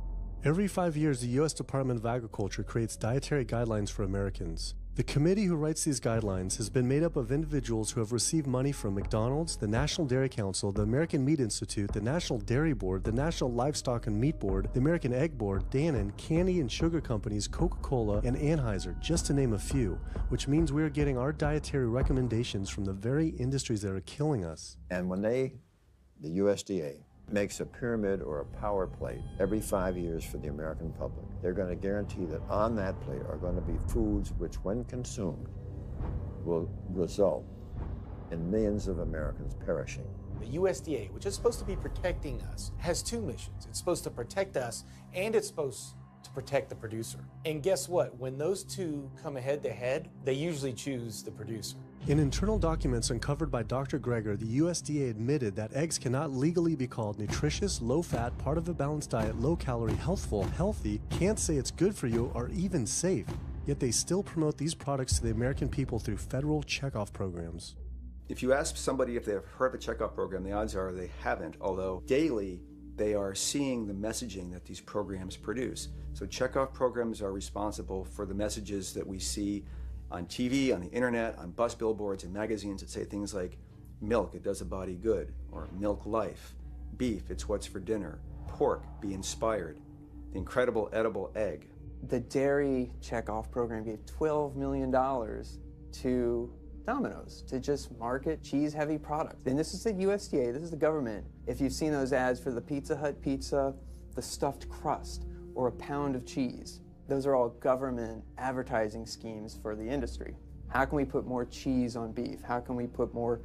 Every 5 years, the U.S. Department of Agriculture creates dietary guidelines for Americans. The committee who writes these guidelines has been made up of individuals who have received money from McDonald's, the National Dairy Council, the American Meat Institute, the National Dairy Board, the National Livestock and Meat Board, the American Egg Board, Dannon, candy and sugar companies, Coca-Cola, and Anheuser, just to name a few, which means we are getting our dietary recommendations from the very industries that are killing us. And when the USDA, makes a pyramid or a power plate every 5 years for the American public, they're going to guarantee that on that plate are going to be foods which, when consumed, will result in millions of Americans perishing. The USDA, which is supposed to be protecting us, has two missions. It's supposed to protect us, and it's supposed to protect the producer. And guess what? When those two come head to head, they usually choose the producer. In internal documents uncovered by Dr. Greger, the USDA admitted that eggs cannot legally be called nutritious, low-fat, part of a balanced diet, low-calorie, healthful, healthy, can't say it's good for you, or even safe. Yet they still promote these products to the American people through federal checkoff programs. If you ask somebody if they've heard of the checkoff program, the odds are they haven't, although daily they are seeing the messaging that these programs produce. So checkoff programs are responsible for the messages that we see on TV, on the internet, on bus billboards and magazines that say things like, milk, it does a body good, or milk life, beef, it's what's for dinner, pork, be inspired, the incredible edible egg. The dairy checkoff program gave $12 million to Domino's to just market cheese-heavy products. And this is the USDA, this is the government. If you've seen those ads for the Pizza Hut pizza, the stuffed crust, or a pound of cheese, those are all government advertising schemes for the industry. How can we put more cheese on beef? How can we put more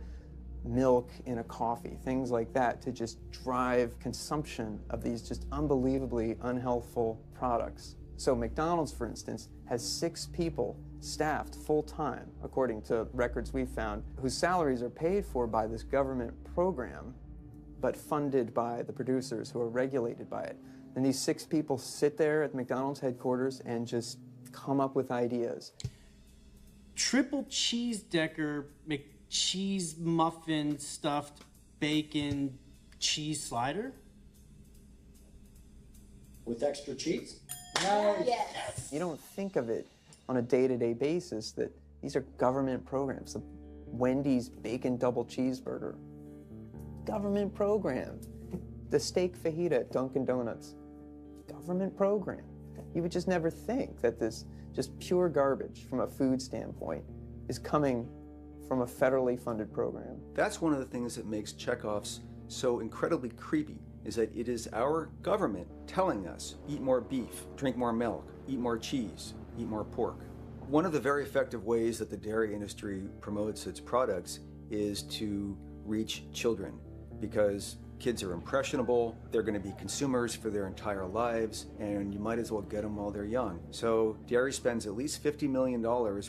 milk in a coffee? Things like that to just drive consumption of these just unbelievably unhealthful products. So McDonald's, for instance, has 6 people staffed full-time, according to records we've found, whose salaries are paid for by this government program, but funded by the producers who are regulated by it. And these 6 people sit there at McDonald's headquarters and just come up with ideas. Triple cheese decker McCheese muffin stuffed bacon cheese slider? With extra cheese? Yes. You don't think of it on a day-to-day basis that these are government programs. The Wendy's bacon double cheeseburger, government program. The steak fajita at Dunkin' Donuts, government program. You would just never think that this just pure garbage from a food standpoint is coming from a federally funded program. That's one of the things that makes checkoffs so incredibly creepy, is that it is our government telling us, eat more beef, drink more milk, eat more cheese, eat more pork. One of the very effective ways that the dairy industry promotes its products is to reach children. because kids are impressionable, they're going to be consumers for their entire lives, and you might as well get them while they're young. So dairy spends at least $50 million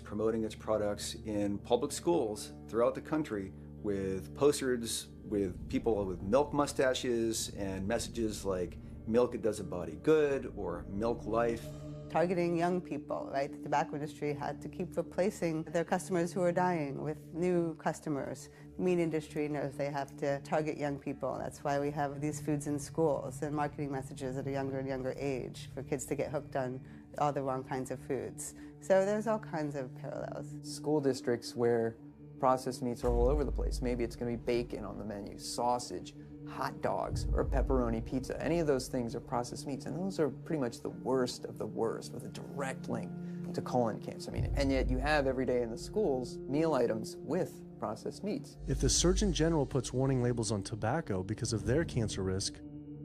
promoting its products in public schools throughout the country with posters with people with milk mustaches and messages like milk, it does a body good, or milk life. Targeting young people, right? The tobacco industry had to keep replacing their customers who are dying with new customers. The meat industry knows they have to target young people. That's why we have these foods in schools and marketing messages at a younger and younger age for kids to get hooked on all the wrong kinds of foods. So there's all kinds of parallels. School districts where processed meats are all over the place. Maybe it's going to be bacon on the menu, sausage, hot dogs, or a pepperoni pizza. Any of those things are processed meats, and those are pretty much the worst of the worst with a direct link to colon cancer. And yet you have every day in the schools meal items with processed meats. If the Surgeon General puts warning labels on tobacco because of their cancer risk,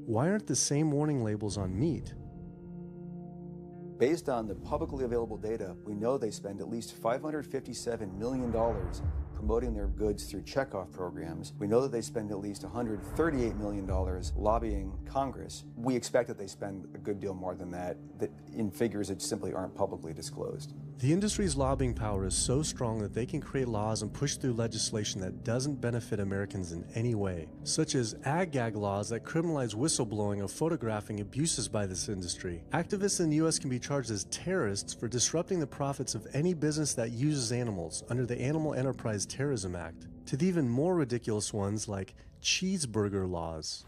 why aren't the same warning labels on meat? Based on the publicly available data, we know they spend at least $557 million promoting their goods through checkoff programs. We know that they spend at least $138 million lobbying Congress. We expect that they spend a good deal more than that in figures that simply aren't publicly disclosed. The industry's lobbying power is so strong that they can create laws and push through legislation that doesn't benefit Americans in any way, such as ag-gag laws that criminalize whistleblowing or photographing abuses by this industry. Activists in the U.S. can be charged as terrorists for disrupting the profits of any business that uses animals under the Animal Enterprise Terrorism Act, to the even more ridiculous ones like cheeseburger laws.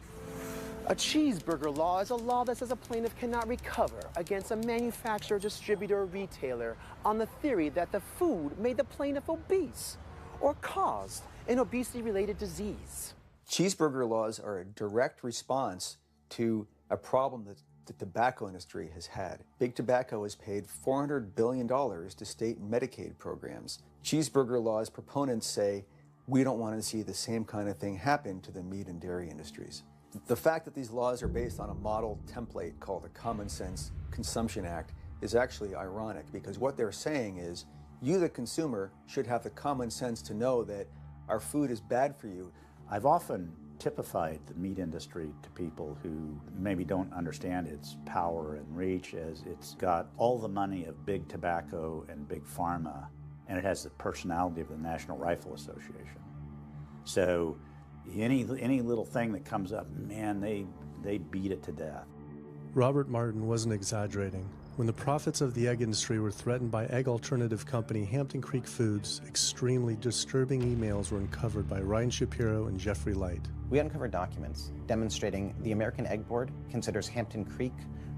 A cheeseburger law is a law that says a plaintiff cannot recover against a manufacturer, distributor, or retailer on the theory that the food made the plaintiff obese or caused an obesity-related disease. Cheeseburger laws are a direct response to a problem that the tobacco industry has had. Big Tobacco has paid $400 billion to state Medicaid programs. Cheeseburger laws proponents say, we don't want to see the same kind of thing happen to the meat and dairy industries. The fact that these laws are based on a model template called the Common Sense Consumption Act is actually ironic, because what they're saying is you, the consumer, should have the common sense to know that our food is bad for you. I've often typified the meat industry to people who maybe don't understand its power and reach, as it's got all the money of big tobacco and big pharma, and it has the personality of the National Rifle Association. So any little thing that comes up, man, they beat it to death. Robert Martin wasn't exaggerating. When the profits of the egg industry were threatened by egg alternative company Hampton Creek Foods, extremely disturbing emails were uncovered by Ryan Shapiro and Jeffrey Light. We uncovered documents demonstrating the American Egg Board considers Hampton Creek,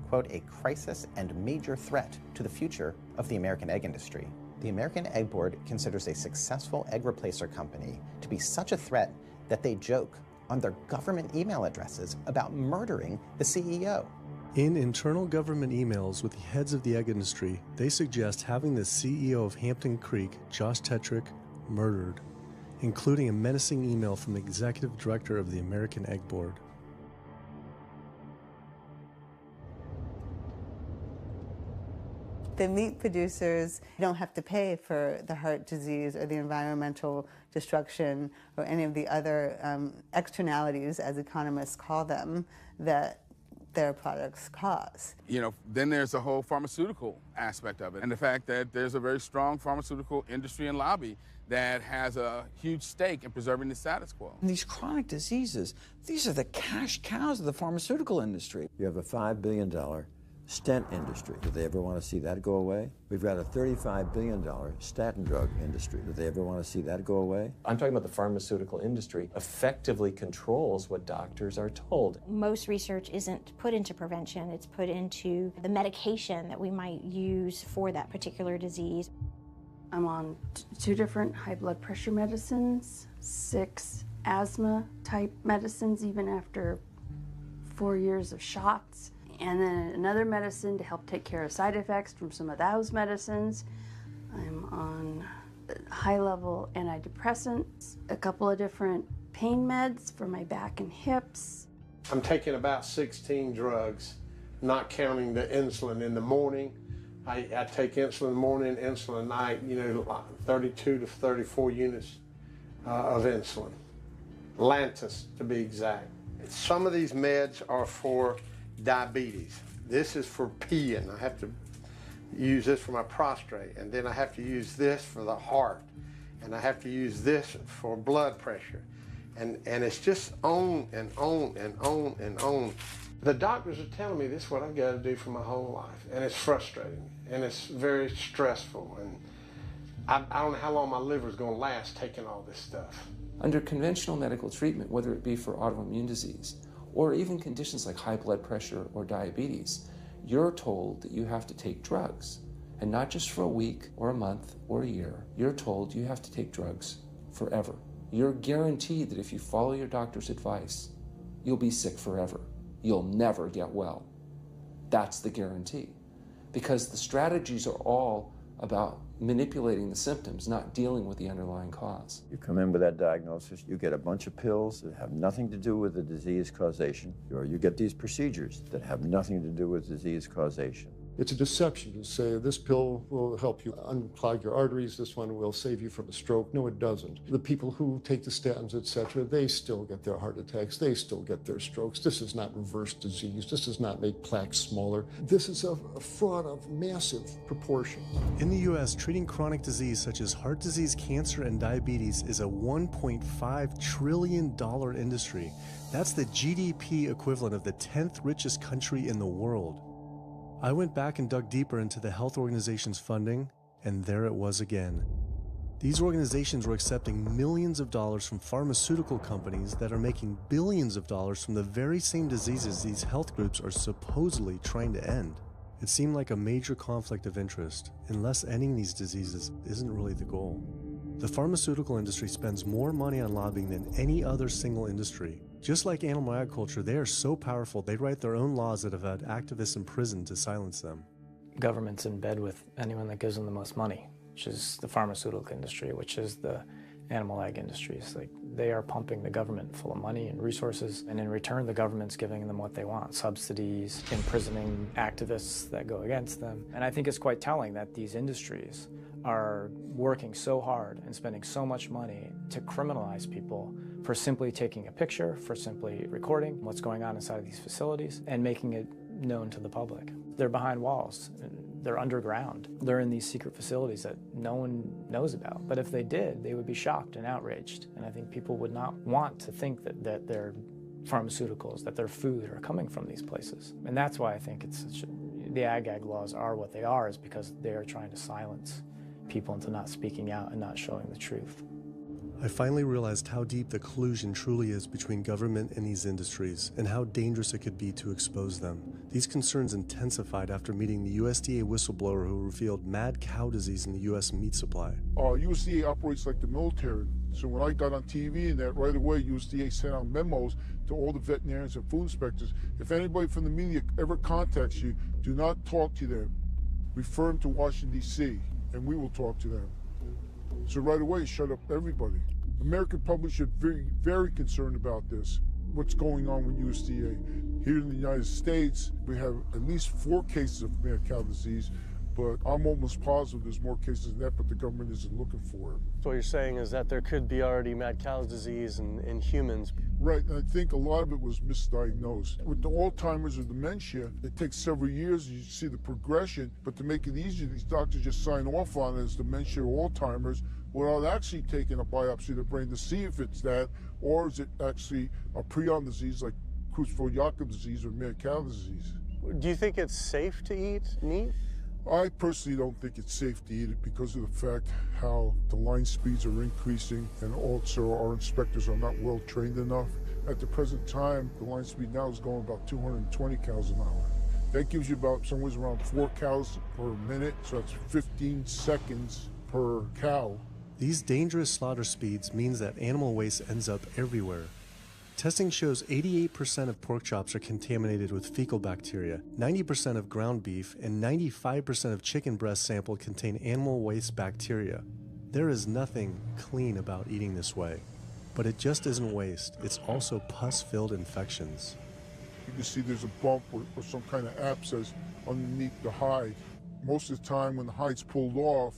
quote, a crisis and major threat to the future of the American egg industry. The American Egg Board considers a successful egg replacer company to be such a threat that they joke on their government email addresses about murdering the CEO. In internal government emails with the heads of the egg industry, they suggest having the CEO of Hampton Creek, Josh Tetrick, murdered, including a menacing email from the executive director of the American Egg Board. The meat producers don't have to pay for the heart disease or the environmental destruction or any of the other externalities, as economists call them, that their products cause. You know, then there's the whole pharmaceutical aspect of it, and the fact that there's a very strong pharmaceutical industry and lobby that has a huge stake in preserving the status quo. And these chronic diseases, these are the cash cows of the pharmaceutical industry. You have a $5 billion stent industry. Do they ever want to see that go away? We've got a $35 billion statin drug industry. Do they ever want to see that go away? I'm talking about the pharmaceutical industry effectively controls what doctors are told. Most research isn't put into prevention, it's put into the medication that we might use for that particular disease. I'm on 2 different high blood pressure medicines, 6 asthma type medicines, even after 4 years of shots. And then another medicine to help take care of side effects from some of those medicines. I'm on high-level antidepressants, a couple of different pain meds for my back and hips. I'm taking about 16 drugs, not counting the insulin in the morning. I take insulin in the morning, insulin at night, 32 to 34 units of insulin. Lantus to be exact. Some of these meds are for diabetes. This is for peeing. I have to use this for my prostate, and then I have to use this for the heart, and I have to use this for blood pressure. And it's just on and on and on and on. The doctors are telling me this is what I've got to do for my whole life, and it's frustrating, and it's very stressful, and I don't know how long my liver's going to last taking all this stuff. Under conventional medical treatment, whether it be for autoimmune disease or even conditions like high blood pressure or diabetes, you're told that you have to take drugs, and not just for a week or a month or a year. You're told you have to take drugs forever. You're guaranteed that if you follow your doctor's advice, you'll be sick forever. You'll never get well. That's the guarantee. Because the strategies are all about manipulating the symptoms, not dealing with the underlying cause. You come in with that diagnosis, you get a bunch of pills that have nothing to do with the disease causation, or you get these procedures that have nothing to do with disease causation. It's a deception to say this pill will help you unclog your arteries, this one will save you from a stroke. No, it doesn't. The people who take the statins, etc., they still get their heart attacks, they still get their strokes. This does not reverse disease. This does not make plaques smaller. This is a fraud of massive proportion. In the U.S., treating chronic disease such as heart disease, cancer, and diabetes is a $1.5 trillion industry. That's the GDP equivalent of the 10th richest country in the world. I went back and dug deeper into the health organization's funding, and there it was again. These organizations were accepting millions of dollars from pharmaceutical companies that are making billions of dollars from the very same diseases these health groups are supposedly trying to end. It seemed like a major conflict of interest, unless ending these diseases isn't really the goal. The pharmaceutical industry spends more money on lobbying than any other single industry. Just like animal agriculture, they are so powerful they write their own laws that have had activists imprisoned to silence them. Government's in bed with anyone that gives them the most money, which is the pharmaceutical industry, which is the animal ag industries. Like, they are pumping the government full of money and resources, and in return the government's giving them what they want: subsidies, imprisoning activists that go against them. And I think it's quite telling that these industries are working so hard and spending so much money to criminalize people for simply taking a picture, for simply recording what's going on inside of these facilities and making it known to the public. They're behind walls. They're underground. They're in these secret facilities that no one knows about. But if they did, they would be shocked and outraged. And I think people would not want to think that their pharmaceuticals, that their food are coming from these places. And that's why I think the ag laws are what they are, is because they are trying to silence people into not speaking out and not showing the truth. I finally realized how deep the collusion truly is between government and these industries, and how dangerous it could be to expose them. These concerns intensified after meeting the USDA whistleblower who revealed mad cow disease in the U.S. meat supply. USDA operates like the military. So when I got on TV and that, right away USDA sent out memos to all the veterinarians and food inspectors. If anybody from the media ever contacts you, do not talk to them. Refer them to Washington, D.C., and we will talk to them. So right away, shut up everybody. American public should be very concerned about this, what's going on with USDA. Here in the United States, we have at least 4 cases of mad cow disease, but I'm almost positive there's more cases than that, but the government isn't looking for it. So what you're saying is that there could be already mad cow disease in humans. Right, and I think a lot of it was misdiagnosed. With the Alzheimer's or dementia, it takes several years, you see the progression, but to make it easier, these doctors just sign off on it as dementia or Alzheimer's without actually taking a biopsy of the brain to see if it's that, or is it actually a prion disease like Creutzfeldt-Jakob disease or mad cow disease. Do you think it's safe to eat meat? I personally don't think it's safe to eat it because of the fact how the line speeds are increasing, and also our inspectors are not well trained enough. At the present time, the line speed now is going about 220 cows an hour. That gives you about somewhere around 4 cows per minute, so that's 15 seconds per cow. These dangerous slaughter speeds means that animal waste ends up everywhere. Testing shows 88% of pork chops are contaminated with fecal bacteria, 90% of ground beef, and 95% of chicken breast sample contain animal waste bacteria. There is nothing clean about eating this way. But it just isn't waste, it's also pus-filled infections. You can see there's a bump or some kind of abscess underneath the hide. Most of the time when the hide's pulled off,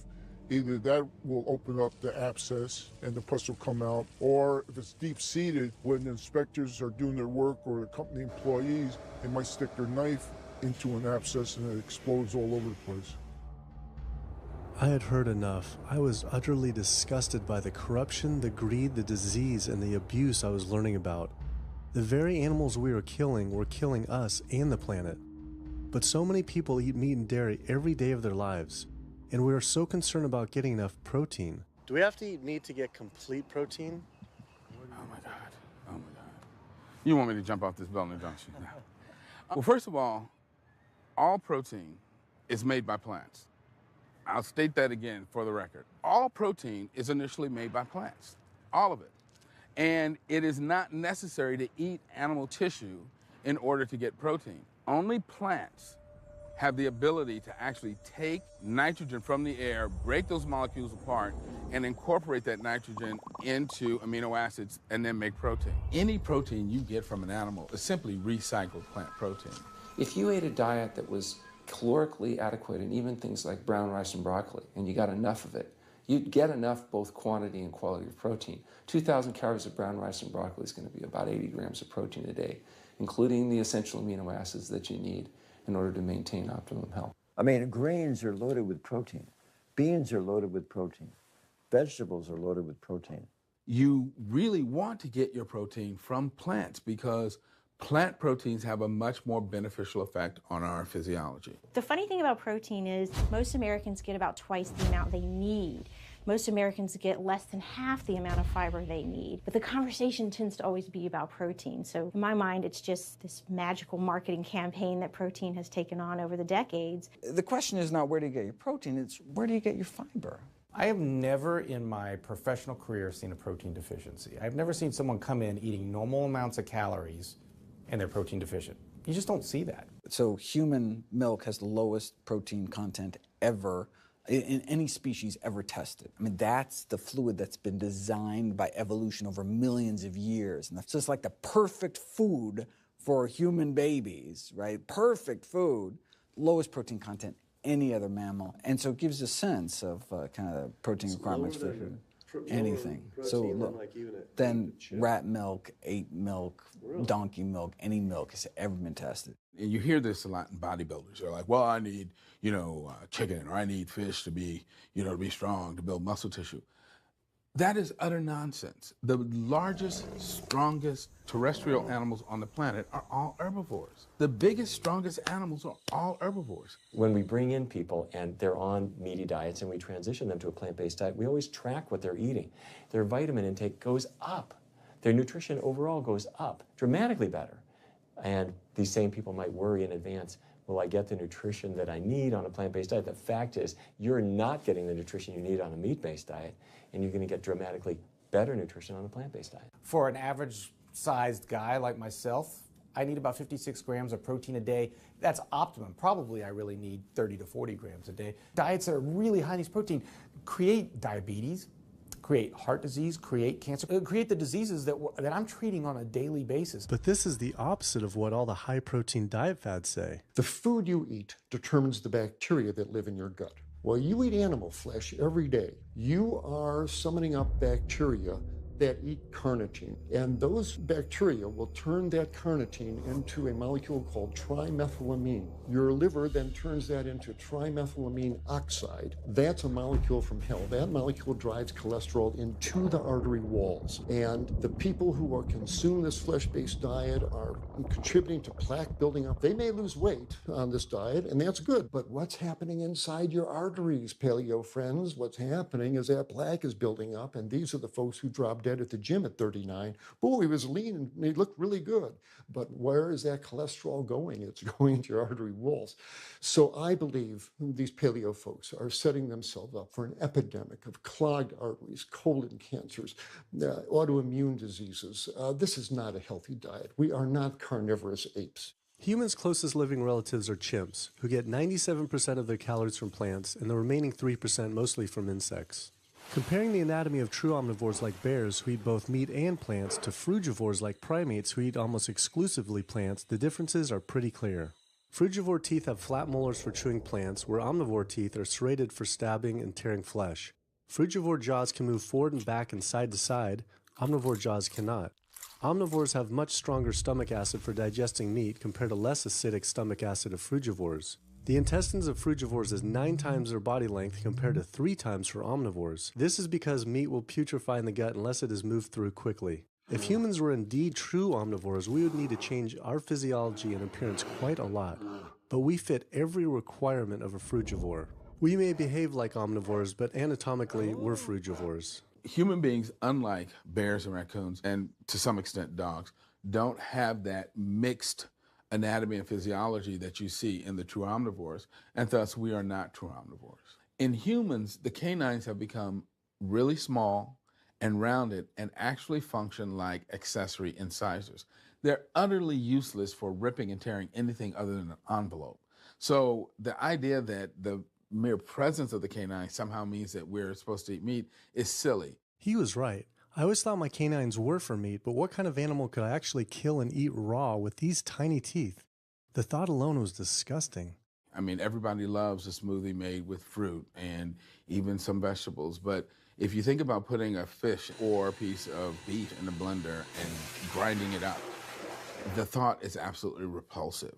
Either that will open up the abscess and the pus will come out, or if it's deep-seated, when the inspectors are doing their work or the company employees, they might stick their knife into an abscess and it explodes all over the place. I had heard enough. I was utterly disgusted by the corruption, the greed, the disease, and the abuse I was learning about. The very animals we were killing us and the planet. But so many people eat meat and dairy every day of their lives, and we are so concerned about getting enough protein. Do we have to eat meat to get complete protein? Oh my God. Oh my God. You want me to jump off this building, don't you? Well, first of all protein is made by plants. I'll state that again for the record. All protein is initially made by plants, all of it. And it is not necessary to eat animal tissue in order to get protein. Only plants have the ability to actually take nitrogen from the air, break those molecules apart, and incorporate that nitrogen into amino acids and then make protein. Any protein you get from an animal is simply recycled plant protein. If you ate a diet that was calorically adequate, and even things like brown rice and broccoli, and you got enough of it, you'd get enough both quantity and quality of protein. 2,000 calories of brown rice and broccoli is going to be about 80 grams of protein a day, including the essential amino acids that you need in order to maintain optimum health. I mean, grains are loaded with protein. Beans are loaded with protein. Vegetables are loaded with protein. You really want to get your protein from plants because plant proteins have a much more beneficial effect on our physiology. The funny thing about protein is most Americans get about twice the amount they need. Most Americans get less than half the amount of fiber they need. But the conversation tends to always be about protein. So in my mind, it's just this magical marketing campaign that protein has taken on over the decades. The question is not where do you get your protein, it's where do you get your fiber? I have never in my professional career seen a protein deficiency. I've never seen someone come in eating normal amounts of calories and they're protein deficient. You just don't see that. So human milk has the lowest protein content ever in any species ever tested. I mean, that's the fluid that's been designed by evolution over millions of years. And that's just like the perfect food for human babies, right? Perfect food, lowest protein content any other mammal. And so it gives a sense of kind of the protein requirements for anything. So look, then rat milk, ape milk, donkey milk, any milk has ever been tested. And you hear this a lot in bodybuilders. They're like, well, I need, chicken, or I need fish to be, to be strong, to build muscle tissue. That is utter nonsense. The largest, strongest terrestrial animals on the planet are all herbivores. The biggest, strongest animals are all herbivores. When we bring in people and they're on meaty diets and we transition them to a plant-based diet, we always track what they're eating. Their vitamin intake goes up. Their nutrition overall goes up, dramatically better. And these same people might worry in advance, will I get the nutrition that I need on a plant-based diet? The fact is, you're not getting the nutrition you need on a meat-based diet, and you're going to get dramatically better nutrition on a plant-based diet. For an average-sized guy like myself, I need about 56 grams of protein a day. That's optimum. Probably I really need 30 to 40 grams a day. Diets that are really high in these protein create diabetes, create heart disease, create cancer, create the diseases that I'm treating on a daily basis. But this is the opposite of what all the high-protein diet fads say. The food you eat determines the bacteria that live in your gut. While you eat animal flesh every day, you are summoning up bacteria that eat carnitine. And those bacteria will turn that carnitine into a molecule called trimethylamine. Your liver then turns that into trimethylamine oxide. That's a molecule from hell. That molecule drives cholesterol into the artery walls. And the people who are consuming this flesh-based diet are contributing to plaque building up. They may lose weight on this diet, and that's good. But what's happening inside your arteries, paleo friends? What's happening is that plaque is building up, and these are the folks who drop dead at the gym at 39. Boy, he was lean and he looked really good. But where is that cholesterol going? It's going into your artery walls. So I believe these paleo folks are setting themselves up for an epidemic of clogged arteries, colon cancers, autoimmune diseases. This is not a healthy diet. We are not carnivorous apes. Humans' closest living relatives are chimps, who get 97% of their calories from plants and the remaining 3% mostly from insects. Comparing the anatomy of true omnivores like bears, who eat both meat and plants, to frugivores like primates, who eat almost exclusively plants, the differences are pretty clear. Frugivore teeth have flat molars for chewing plants, where omnivore teeth are serrated for stabbing and tearing flesh. Frugivore jaws can move forward and back and side to side. Omnivore jaws cannot. Omnivores have much stronger stomach acid for digesting meat compared to less acidic stomach acid of frugivores. The intestines of frugivores is 9 times their body length compared to 3 times for omnivores. This is because meat will putrefy in the gut unless it is moved through quickly. If humans were indeed true omnivores, we would need to change our physiology and appearance quite a lot. But we fit every requirement of a frugivore. We may behave like omnivores, but anatomically, we're frugivores. Human beings, unlike bears and raccoons, and to some extent dogs, don't have that mixed anatomy and physiology that you see in the true omnivores, and thus we are not true omnivores. In humans, the canines have become really small and rounded and actually function like accessory incisors. They're utterly useless for ripping and tearing anything other than an envelope. So the idea that the mere presence of the canine somehow means that we're supposed to eat meat is silly. He was right. I always thought my canines were for meat, but what kind of animal could I actually kill and eat raw with these tiny teeth? The thought alone was disgusting. I mean, everybody loves a smoothie made with fruit and even some vegetables, but if you think about putting a fish or a piece of beef in a blender and grinding it up, the thought is absolutely repulsive.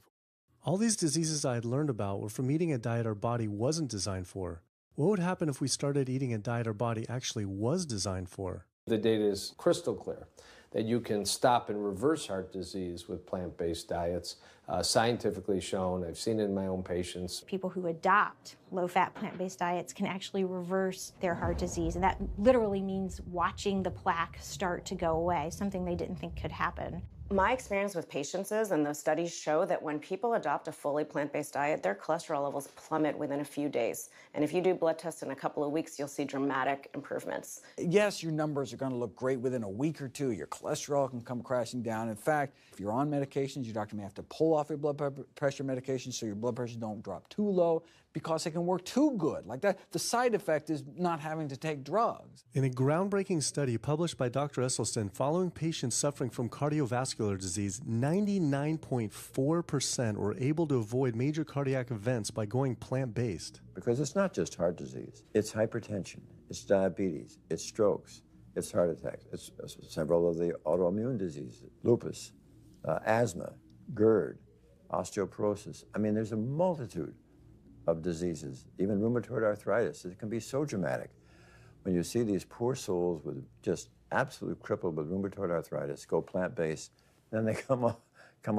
All these diseases I had learned about were from eating a diet our body wasn't designed for. What would happen if we started eating a diet our body actually was designed for? The data is crystal clear that you can stop and reverse heart disease with plant-based diets, scientifically shown. I've seen it in my own patients. People who adopt low-fat plant-based diets can actually reverse their heart disease, and that literally means watching the plaque start to go away, something they didn't think could happen. My experience with patients is, and those studies show, that when people adopt a fully plant-based diet, their cholesterol levels plummet within a few days. And if you do blood tests in a couple of weeks, you'll see dramatic improvements. Yes, your numbers are going to look great within a week or two. Your cholesterol can come crashing down. In fact, if you're on medications, your doctor may have to pull off your blood pressure medication so your blood pressure don't drop too low because it can work too good. Like that, the side effect is not having to take drugs. In a groundbreaking study published by Dr. Esselstyn following patients suffering from cardiovascular disease, 99.4% were able to avoid major cardiac events by going plant-based. Because it's not just heart disease. It's hypertension, it's diabetes, it's strokes, it's heart attacks, it's several of the autoimmune diseases, lupus, asthma, GERD, osteoporosis. I mean, there's a multitude of diseases, even rheumatoid arthritis. It can be so dramatic when you see these poor souls with just absolutely crippled with rheumatoid arthritis go plant-based, then they come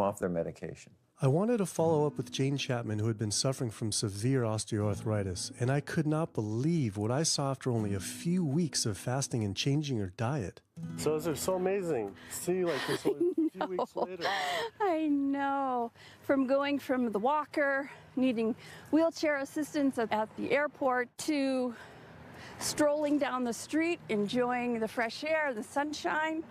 off their medication. I wanted to follow up with Jane Chapman, who had been suffering from severe osteoarthritis, and I could not believe what I saw after only a few weeks of fasting and changing her diet. So it's so amazing to see like this only a few weeks later. I know. From going from the walker, needing wheelchair assistance at the airport, to strolling down the street, enjoying the fresh air, the sunshine.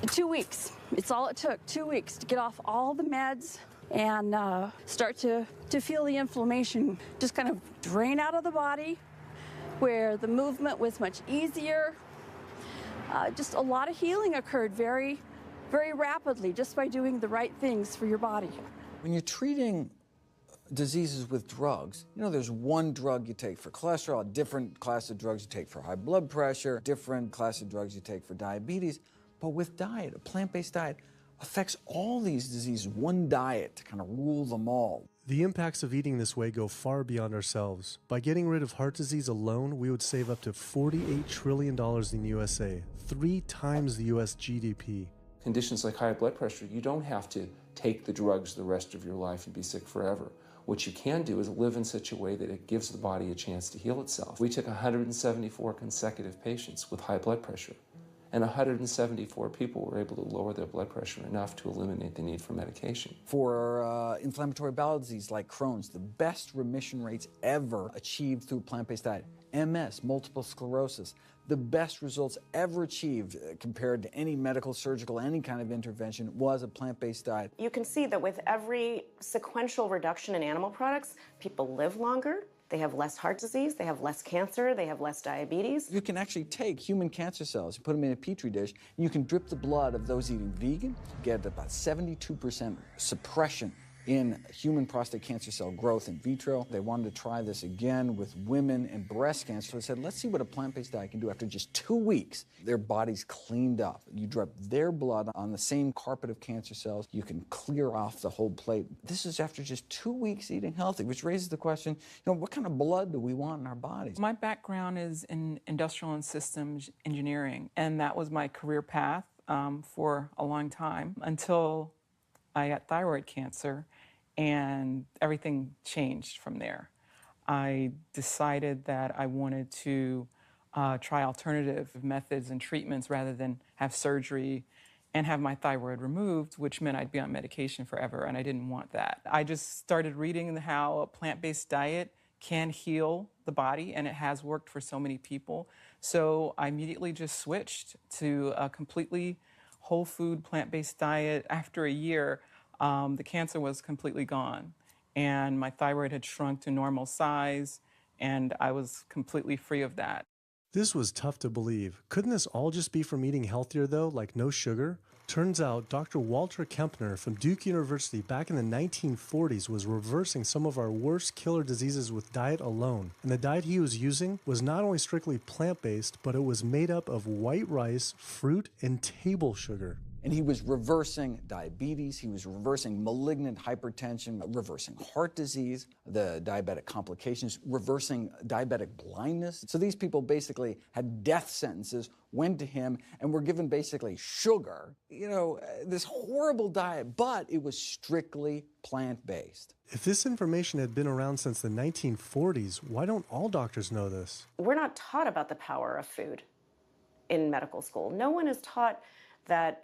2 weeks. It's all it took, 2 weeks to get off all the meds and start to feel the inflammation just kind of drain out of the body, where the movement was much easier. Just a lot of healing occurred very, very rapidly just by doing the right things for your body. When you're treating diseases with drugs, you know, there's one drug you take for cholesterol, a different class of drugs you take for high blood pressure, different class of drugs you take for diabetes. But with diet, a plant-based diet affects all these diseases, one diet to kind of rule them all. The impacts of eating this way go far beyond ourselves. By getting rid of heart disease alone, we would save up to $48 trillion in the USA, 3 times the US GDP. Conditions like high blood pressure, you don't have to take the drugs the rest of your life and be sick forever. What you can do is live in such a way that it gives the body a chance to heal itself. We took 174 consecutive patients with high blood pressure, and 174 people were able to lower their blood pressure enough to eliminate the need for medication. For inflammatory bowel disease like Crohn's, the best remission rates ever achieved through plant-based diet. MS, multiple sclerosis, the best results ever achieved compared to any medical, surgical, any kind of intervention was a plant-based diet. You can see that with every sequential reduction in animal products, people live longer, they have less heart disease, they have less cancer, they have less diabetes. You can actually take human cancer cells, put them in a petri dish, and you can drip the blood of those eating vegan, get about 72% suppression in human prostate cancer cell growth in vitro. They wanted to try this again with women and breast cancer. So they said, let's see what a plant-based diet can do after just 2 weeks. Their bodies cleaned up. You drop their blood on the same carpet of cancer cells. You can clear off the whole plate. This is after just 2 weeks eating healthy, which raises the question, what kind of blood do we want in our bodies? My background is in industrial and systems engineering, and that was my career path for a long time until I got thyroid cancer, and everything changed from there. I decided that I wanted to try alternative methods and treatments rather than have surgery and have my thyroid removed, which meant I'd be on medication forever, and I didn't want that. I just started reading how a plant-based diet can heal the body, and it has worked for so many people. So I immediately just switched to a completely whole food plant-based diet. After a year, the cancer was completely gone, and my thyroid had shrunk to normal size, and I was completely free of that. This was tough to believe. Couldn't this all just be from eating healthier though, like no sugar? Turns out Dr. Walter Kempner from Duke University back in the 1940s was reversing some of our worst killer diseases with diet alone. And the diet he was using was not only strictly plant-based, but it was made up of white rice, fruit, and table sugar. And he was reversing diabetes, he was reversing malignant hypertension, reversing heart disease, the diabetic complications, reversing diabetic blindness. So these people basically had death sentences, went to him, and were given basically sugar, this horrible diet, but it was strictly plant-based. If this information had been around since the 1940s, why don't all doctors know this? We're not taught about the power of food in medical school. No one is taught that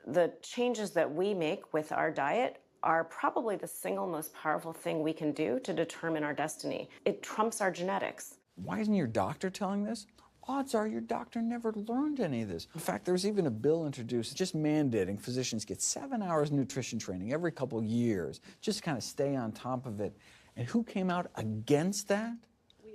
the changes that we make with our diet are probably the single most powerful thing we can do to determine our destiny. It trumps our genetics. Why isn't your doctor telling this? Odds are your doctor never learned any of this. In fact, there's even a bill introduced just mandating physicians get 7 hours nutrition training every couple years, just to kind of stay on top of it. And who came out against that?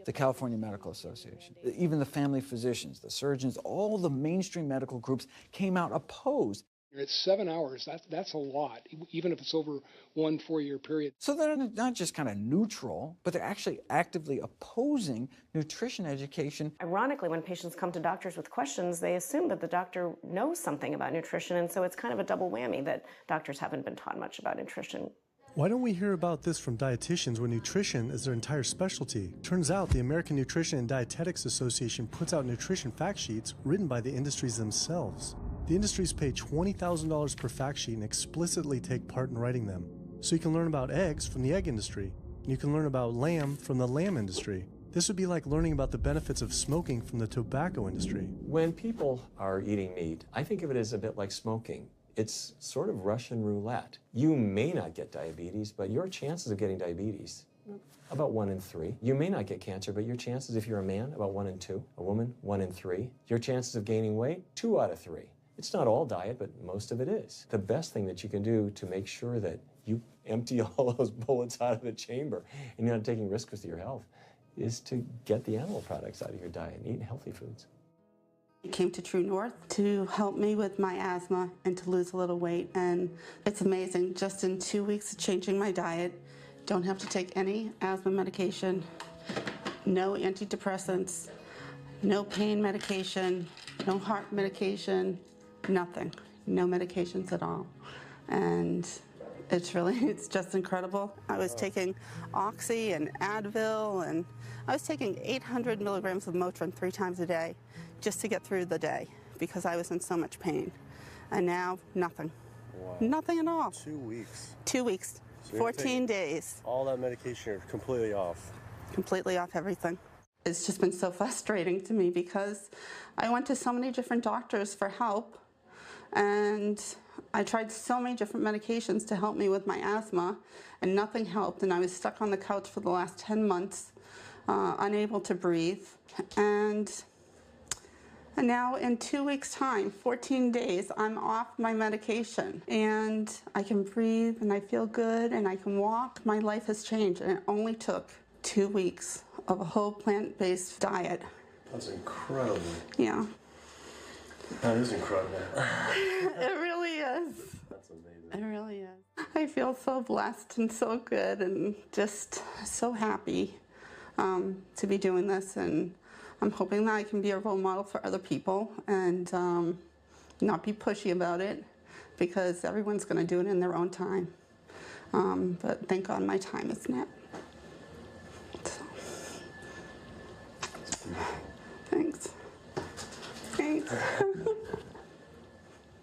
The California Medical Association. Even the family physicians, the surgeons, all the mainstream medical groups came out opposed. It's 7 hours. That's a lot, even if it's over 1 4-year period. So they're not just kind of neutral, but they're actually actively opposing nutrition education. Ironically, when patients come to doctors with questions, they assume that the doctor knows something about nutrition, and so it's kind of a double whammy that doctors haven't been taught much about nutrition. Why don't we hear about this from dietitians when nutrition is their entire specialty? Turns out the American Nutrition and Dietetics Association puts out nutrition fact sheets written by the industries themselves. The industries pay $20,000 per fact sheet and explicitly take part in writing them. So you can learn about eggs from the egg industry, and you can learn about lamb from the lamb industry. This would be like learning about the benefits of smoking from the tobacco industry. When people are eating meat, I think of it as a bit like smoking. It's sort of Russian roulette. You may not get diabetes, but your chances of getting diabetes, about 1 in 3. You may not get cancer, but your chances, if you're a man, about 1 in 2. A woman, 1 in 3. Your chances of gaining weight, 2 out of 3. It's not all diet, but most of it is. The best thing that you can do to make sure that you empty all those bullets out of the chamber and you're not taking risks with your health is to get the animal products out of your diet and eat healthy foods. I came to True North to help me with my asthma and to lose a little weight, and it's amazing. Just in 2 weeks of changing my diet, don't have to take any asthma medication, no antidepressants, no pain medication, no heart medication, nothing, no medications at all. And it's just incredible. I was taking Oxy and Advil, and I was taking 800 milligrams of Motrin 3 times a day just to get through the day because I was in so much pain. And now, nothing. Wow. Nothing at all. 2 weeks. 2 weeks, So 14 days. All that medication, you're completely off. Completely off everything. It's just been so frustrating to me because I went to so many different doctors for help, and I tried so many different medications to help me with my asthma, and nothing helped, and I was stuck on the couch for the last 10 months, unable to breathe. And now in 2 weeks' time, 14 days, I'm off my medication, and I can breathe, and I feel good, and I can walk. My life has changed, and it only took 2 weeks of a whole plant-based diet. That's incredible. Yeah. That is incredible. It really is. is. That's amazing. It really is. I feel so blessed and so good and just so happy to be doing this, and I'm hoping that I can be a role model for other people and not be pushy about it, because everyone's going to do it in their own time. But thank God my time is now. So. Thanks. Thanks.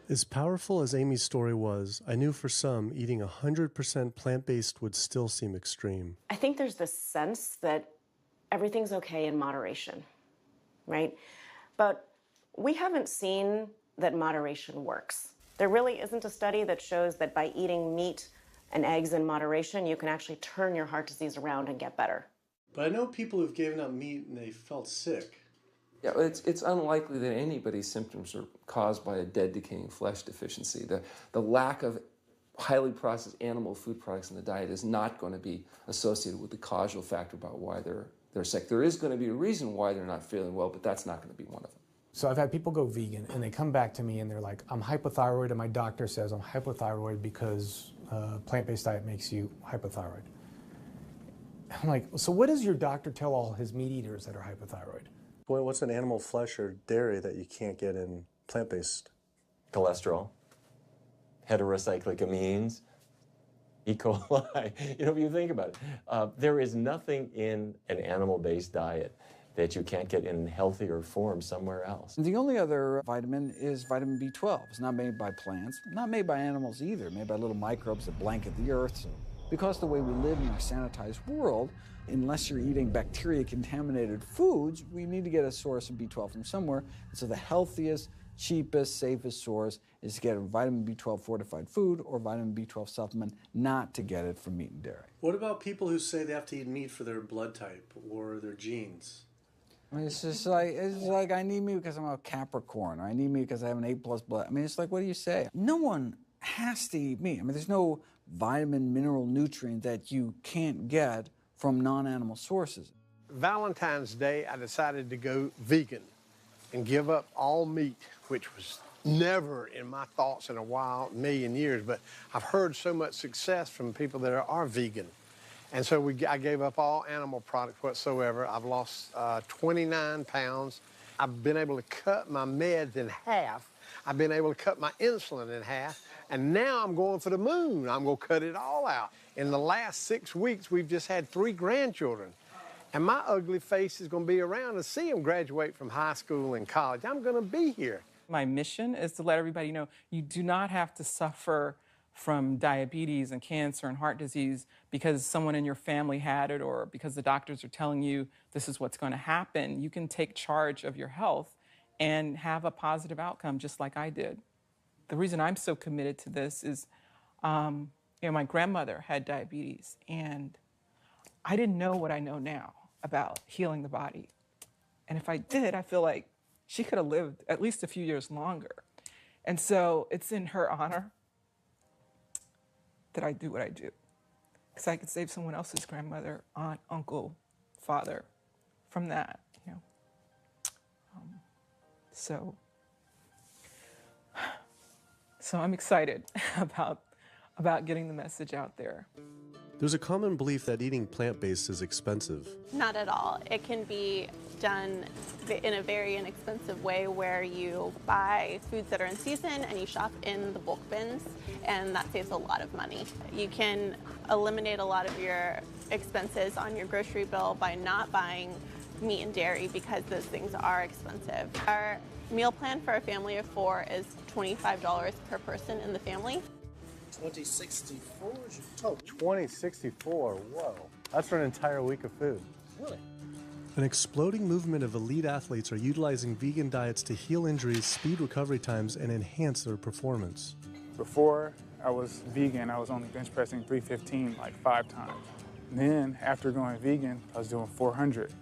As powerful as Amy's story was, I knew for some, eating 100% plant-based would still seem extreme. I think there's this sense that everything's okay in moderation, right? But we haven't seen that moderation works. There really isn't a study that shows that by eating meat and eggs in moderation, you can actually turn your heart disease around and get better. But I know people who've given up meat and they felt sick. Yeah, it's unlikely that anybody's symptoms are caused by a dead, decaying flesh deficiency. The lack of highly processed animal food products in the diet is not going to be associated with the causal factor about why they're sick. There is going to be a reason why they're not feeling well, but that's not going to be one of them. So I've had people go vegan, and they come back to me, and they're like, I'm hypothyroid, and my doctor says I'm hypothyroid because plant-based diet makes you hypothyroid. I'm like, so what does your doctor tell all his meat eaters that are hypothyroid? Boy, what's an animal flesh or dairy that you can't get in plant-based? Cholesterol, heterocyclic amines, E. coli. You know, if you think about it, there is nothing in an animal-based diet that you can't get in healthier form somewhere else. The only other vitamin is vitamin B12. It's not made by plants, not made by animals either, made by little microbes that blanket the earth. So because the way we live in our sanitized world, unless you're eating bacteria-contaminated foods, we need to get a source of B12 from somewhere. And so the healthiest, cheapest, safest source is to get a vitamin B12 fortified food or vitamin B12 supplement, not to get it from meat and dairy. What about people who say they have to eat meat for their blood type or their genes? I mean, it's like I need meat because I'm a Capricorn, or I need meat because I have an A+ blood. I mean, it's like, what do you say? No one has to eat meat. I mean, there's no vitamin, mineral, nutrient that you can't get from non-animal sources. Valentine's Day, I decided to go vegan and give up all meat, which was never in my thoughts in a while, million years, but I've heard so much success from people that are vegan. And so I gave up all animal products whatsoever. I've lost 29 pounds. I've been able to cut my meds in half. I've been able to cut my insulin in half. And now I'm going for the moon. I'm going to cut it all out. In the last 6 weeks, we've just had 3 grandchildren. And my ugly face is going to be around to see them graduate from high school and college. I'm going to be here. My mission is to let everybody know you do not have to suffer from diabetes and cancer and heart disease because someone in your family had it or because the doctors are telling you this is what's going to happen. You can take charge of your health and have a positive outcome just like I did. The reason I'm so committed to this is, my grandmother had diabetes, and I didn't know what I know now about healing the body. And if I did, I feel like she could have lived at least a few years longer. And so it's in her honor that I do what I do. Because I could save someone else's grandmother, aunt, uncle, father from that, So I'm excited about getting the message out there. There's a common belief that eating plant-based is expensive. Not at all. It can be done in a very inexpensive way where you buy foods that are in season and you shop in the bulk bins, and that saves a lot of money. You can eliminate a lot of your expenses on your grocery bill by not buying meat and dairy because those things are expensive. Our meal plan for a family of 4 is $25 per person in the family. 2064 is your total. 2064, whoa. That's for an entire week of food. Really? An exploding movement of elite athletes are utilizing vegan diets to heal injuries, speed recovery times, and enhance their performance. Before I was vegan, I was only bench pressing 315 like 5 times. Then after going vegan, I was doing 400,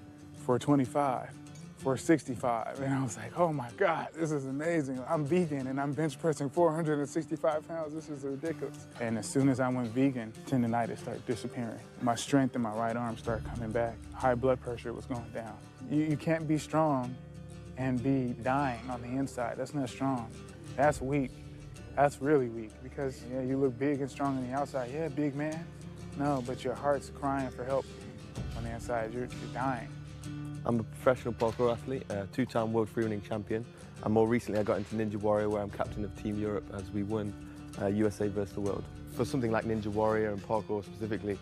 425, 465, and I was like, oh my God, this is amazing. I'm vegan and I'm bench pressing 465 pounds. This is ridiculous. And as soon as I went vegan, tendinitis started disappearing. My strength in my right arm started coming back. High blood pressure was going down. You can't be strong and be dying on the inside. That's not strong. That's weak. That's really weak because yeah, you look big and strong on the outside. Yeah, big man. No, but your heart's crying for help on the inside. You're dying. I'm a professional parkour athlete, a two-time world freerunning champion, and more recently I got into Ninja Warrior, where I'm captain of Team Europe as we won USA versus the world. For something like Ninja Warrior and parkour specifically,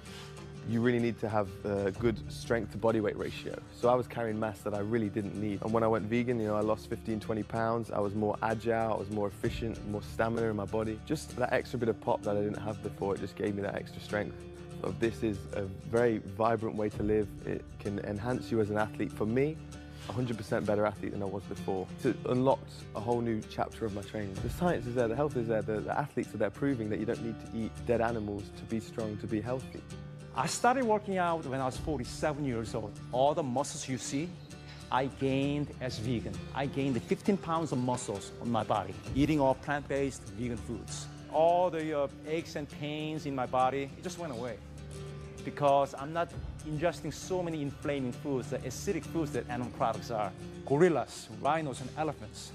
you really need to have a good strength to body weight ratio. So I was carrying mass that I really didn't need. And when I went vegan, I lost 15, 20 pounds. I was more agile, I was more efficient, more stamina in my body. Just that extra bit of pop that I didn't have before, it just gave me that extra strength. So this is a very vibrant way to live. It can enhance you as an athlete. For me, 100% better athlete than I was before. It unlocked a whole new chapter of my training. The science is there, the health is there, the athletes are there proving that you don't need to eat dead animals to be strong, to be healthy. I started working out when I was 47 years old. All the muscles you see, I gained as vegan. I gained 15 pounds of muscles on my body, eating all plant-based vegan foods. All the aches and pains in my body, it just went away. Because I'm not ingesting so many inflaming foods, the acidic foods that animal products are. Gorillas, rhinos, and elephants,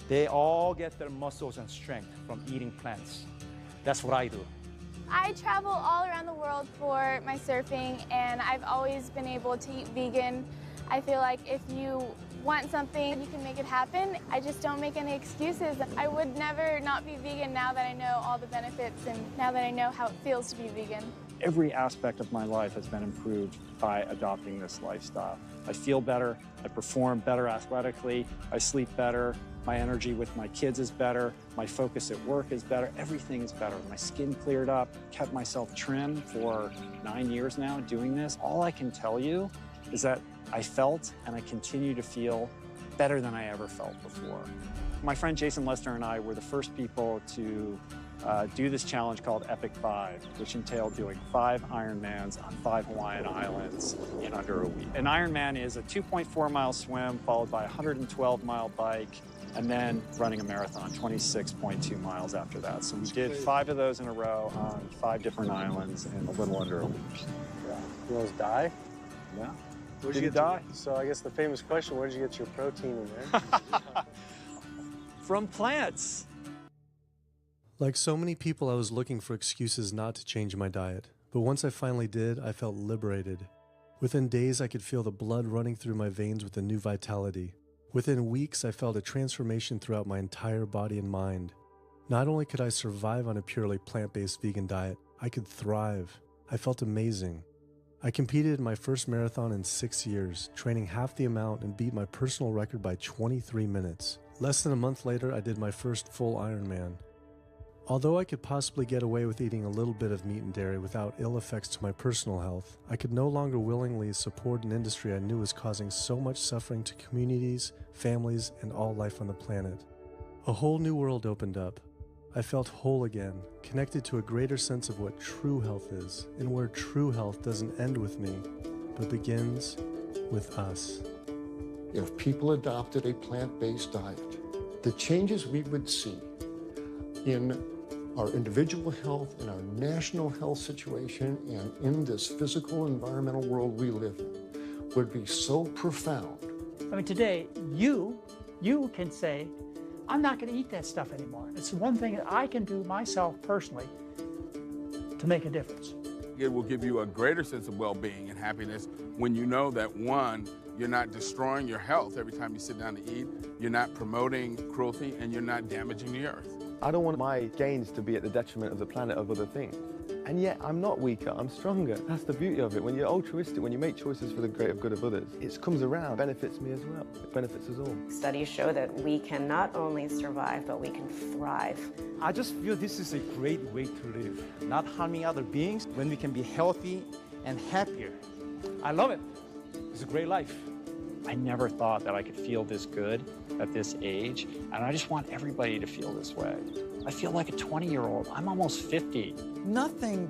they all get their muscles and strength from eating plants. That's what I do. I travel all around the world for my surfing, and I've always been able to eat vegan. I feel like if you want something, you can make it happen. I just don't make any excuses. I would never not be vegan now that I know all the benefits and now that I know how it feels to be vegan. Every aspect of my life has been improved by adopting this lifestyle. I feel better, I perform better athletically, I sleep better, my energy with my kids is better, my focus at work is better, everything is better. My skin cleared up, kept myself trim for 9 years now doing this. All I can tell you is that I felt and I continue to feel better than I ever felt before. My friend Jason Lester and I were the first people to do this challenge called Epic 5, which entailed doing 5 Ironmans on 5 Hawaiian islands in under a week. An Ironman is a 2.4-mile swim followed by a 112-mile bike and then running a marathon, 26.2 miles after that. So we did 5 of those in a row on 5 different islands in a little under a week. Yeah. You almost die? Yeah. Where'd Did you you die? So I guess the famous question, where did you get your protein in there? From plants. Like so many people, I was looking for excuses not to change my diet. But once I finally did, I felt liberated. Within days, I could feel the blood running through my veins with a new vitality. Within weeks, I felt a transformation throughout my entire body and mind. Not only could I survive on a purely plant-based vegan diet, I could thrive. I felt amazing. I competed in my first marathon in 6 years, training half the amount and beat my personal record by 23 minutes. Less than a month later, I did my first full Ironman. Although I could possibly get away with eating a little bit of meat and dairy without ill effects to my personal health, I could no longer willingly support an industry I knew was causing so much suffering to communities, families, and all life on the planet. A whole new world opened up. I felt whole again, connected to a greater sense of what true health is, and where true health doesn't end with me, but begins with us. If people adopted a plant-based diet, the changes we would see in our individual health, in our national health situation, and in this physical environmental world we live in would be so profound. I mean, today, you can say, I'm not going to eat that stuff anymore. It's one thing that I can do myself personally to make a difference. It will give you a greater sense of well-being and happiness when you know that, one, you're not destroying your health every time you sit down to eat, you're not promoting cruelty, and you're not damaging the earth. I don't want my gains to be at the detriment of the planet of other things. And yet, I'm not weaker, I'm stronger. That's the beauty of it. When you're altruistic, when you make choices for the greater good of others, it comes around, benefits me as well. It benefits us all. Studies show that we can not only survive, but we can thrive. I just feel this is a great way to live, not harming other beings when we can be healthy and happier. I love it. It's a great life. I never thought that I could feel this good at this age, and I just want everybody to feel this way. I feel like a 20-year-old. I'm almost 50. Nothing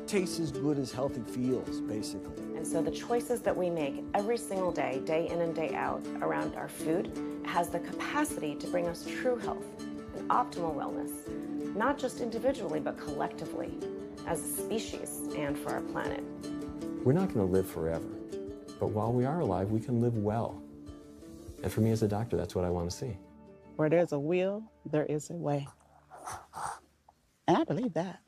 tastes as good as healthy feels, basically. And so the choices that we make every single day, day in and day out, around our food, has the capacity to bring us true health and optimal wellness, not just individually, but collectively, as a species and for our planet. We're not going to live forever, but while we are alive, we can live well. And for me as a doctor, that's what I want to see. Where there's a will, there is a way. And I believe that.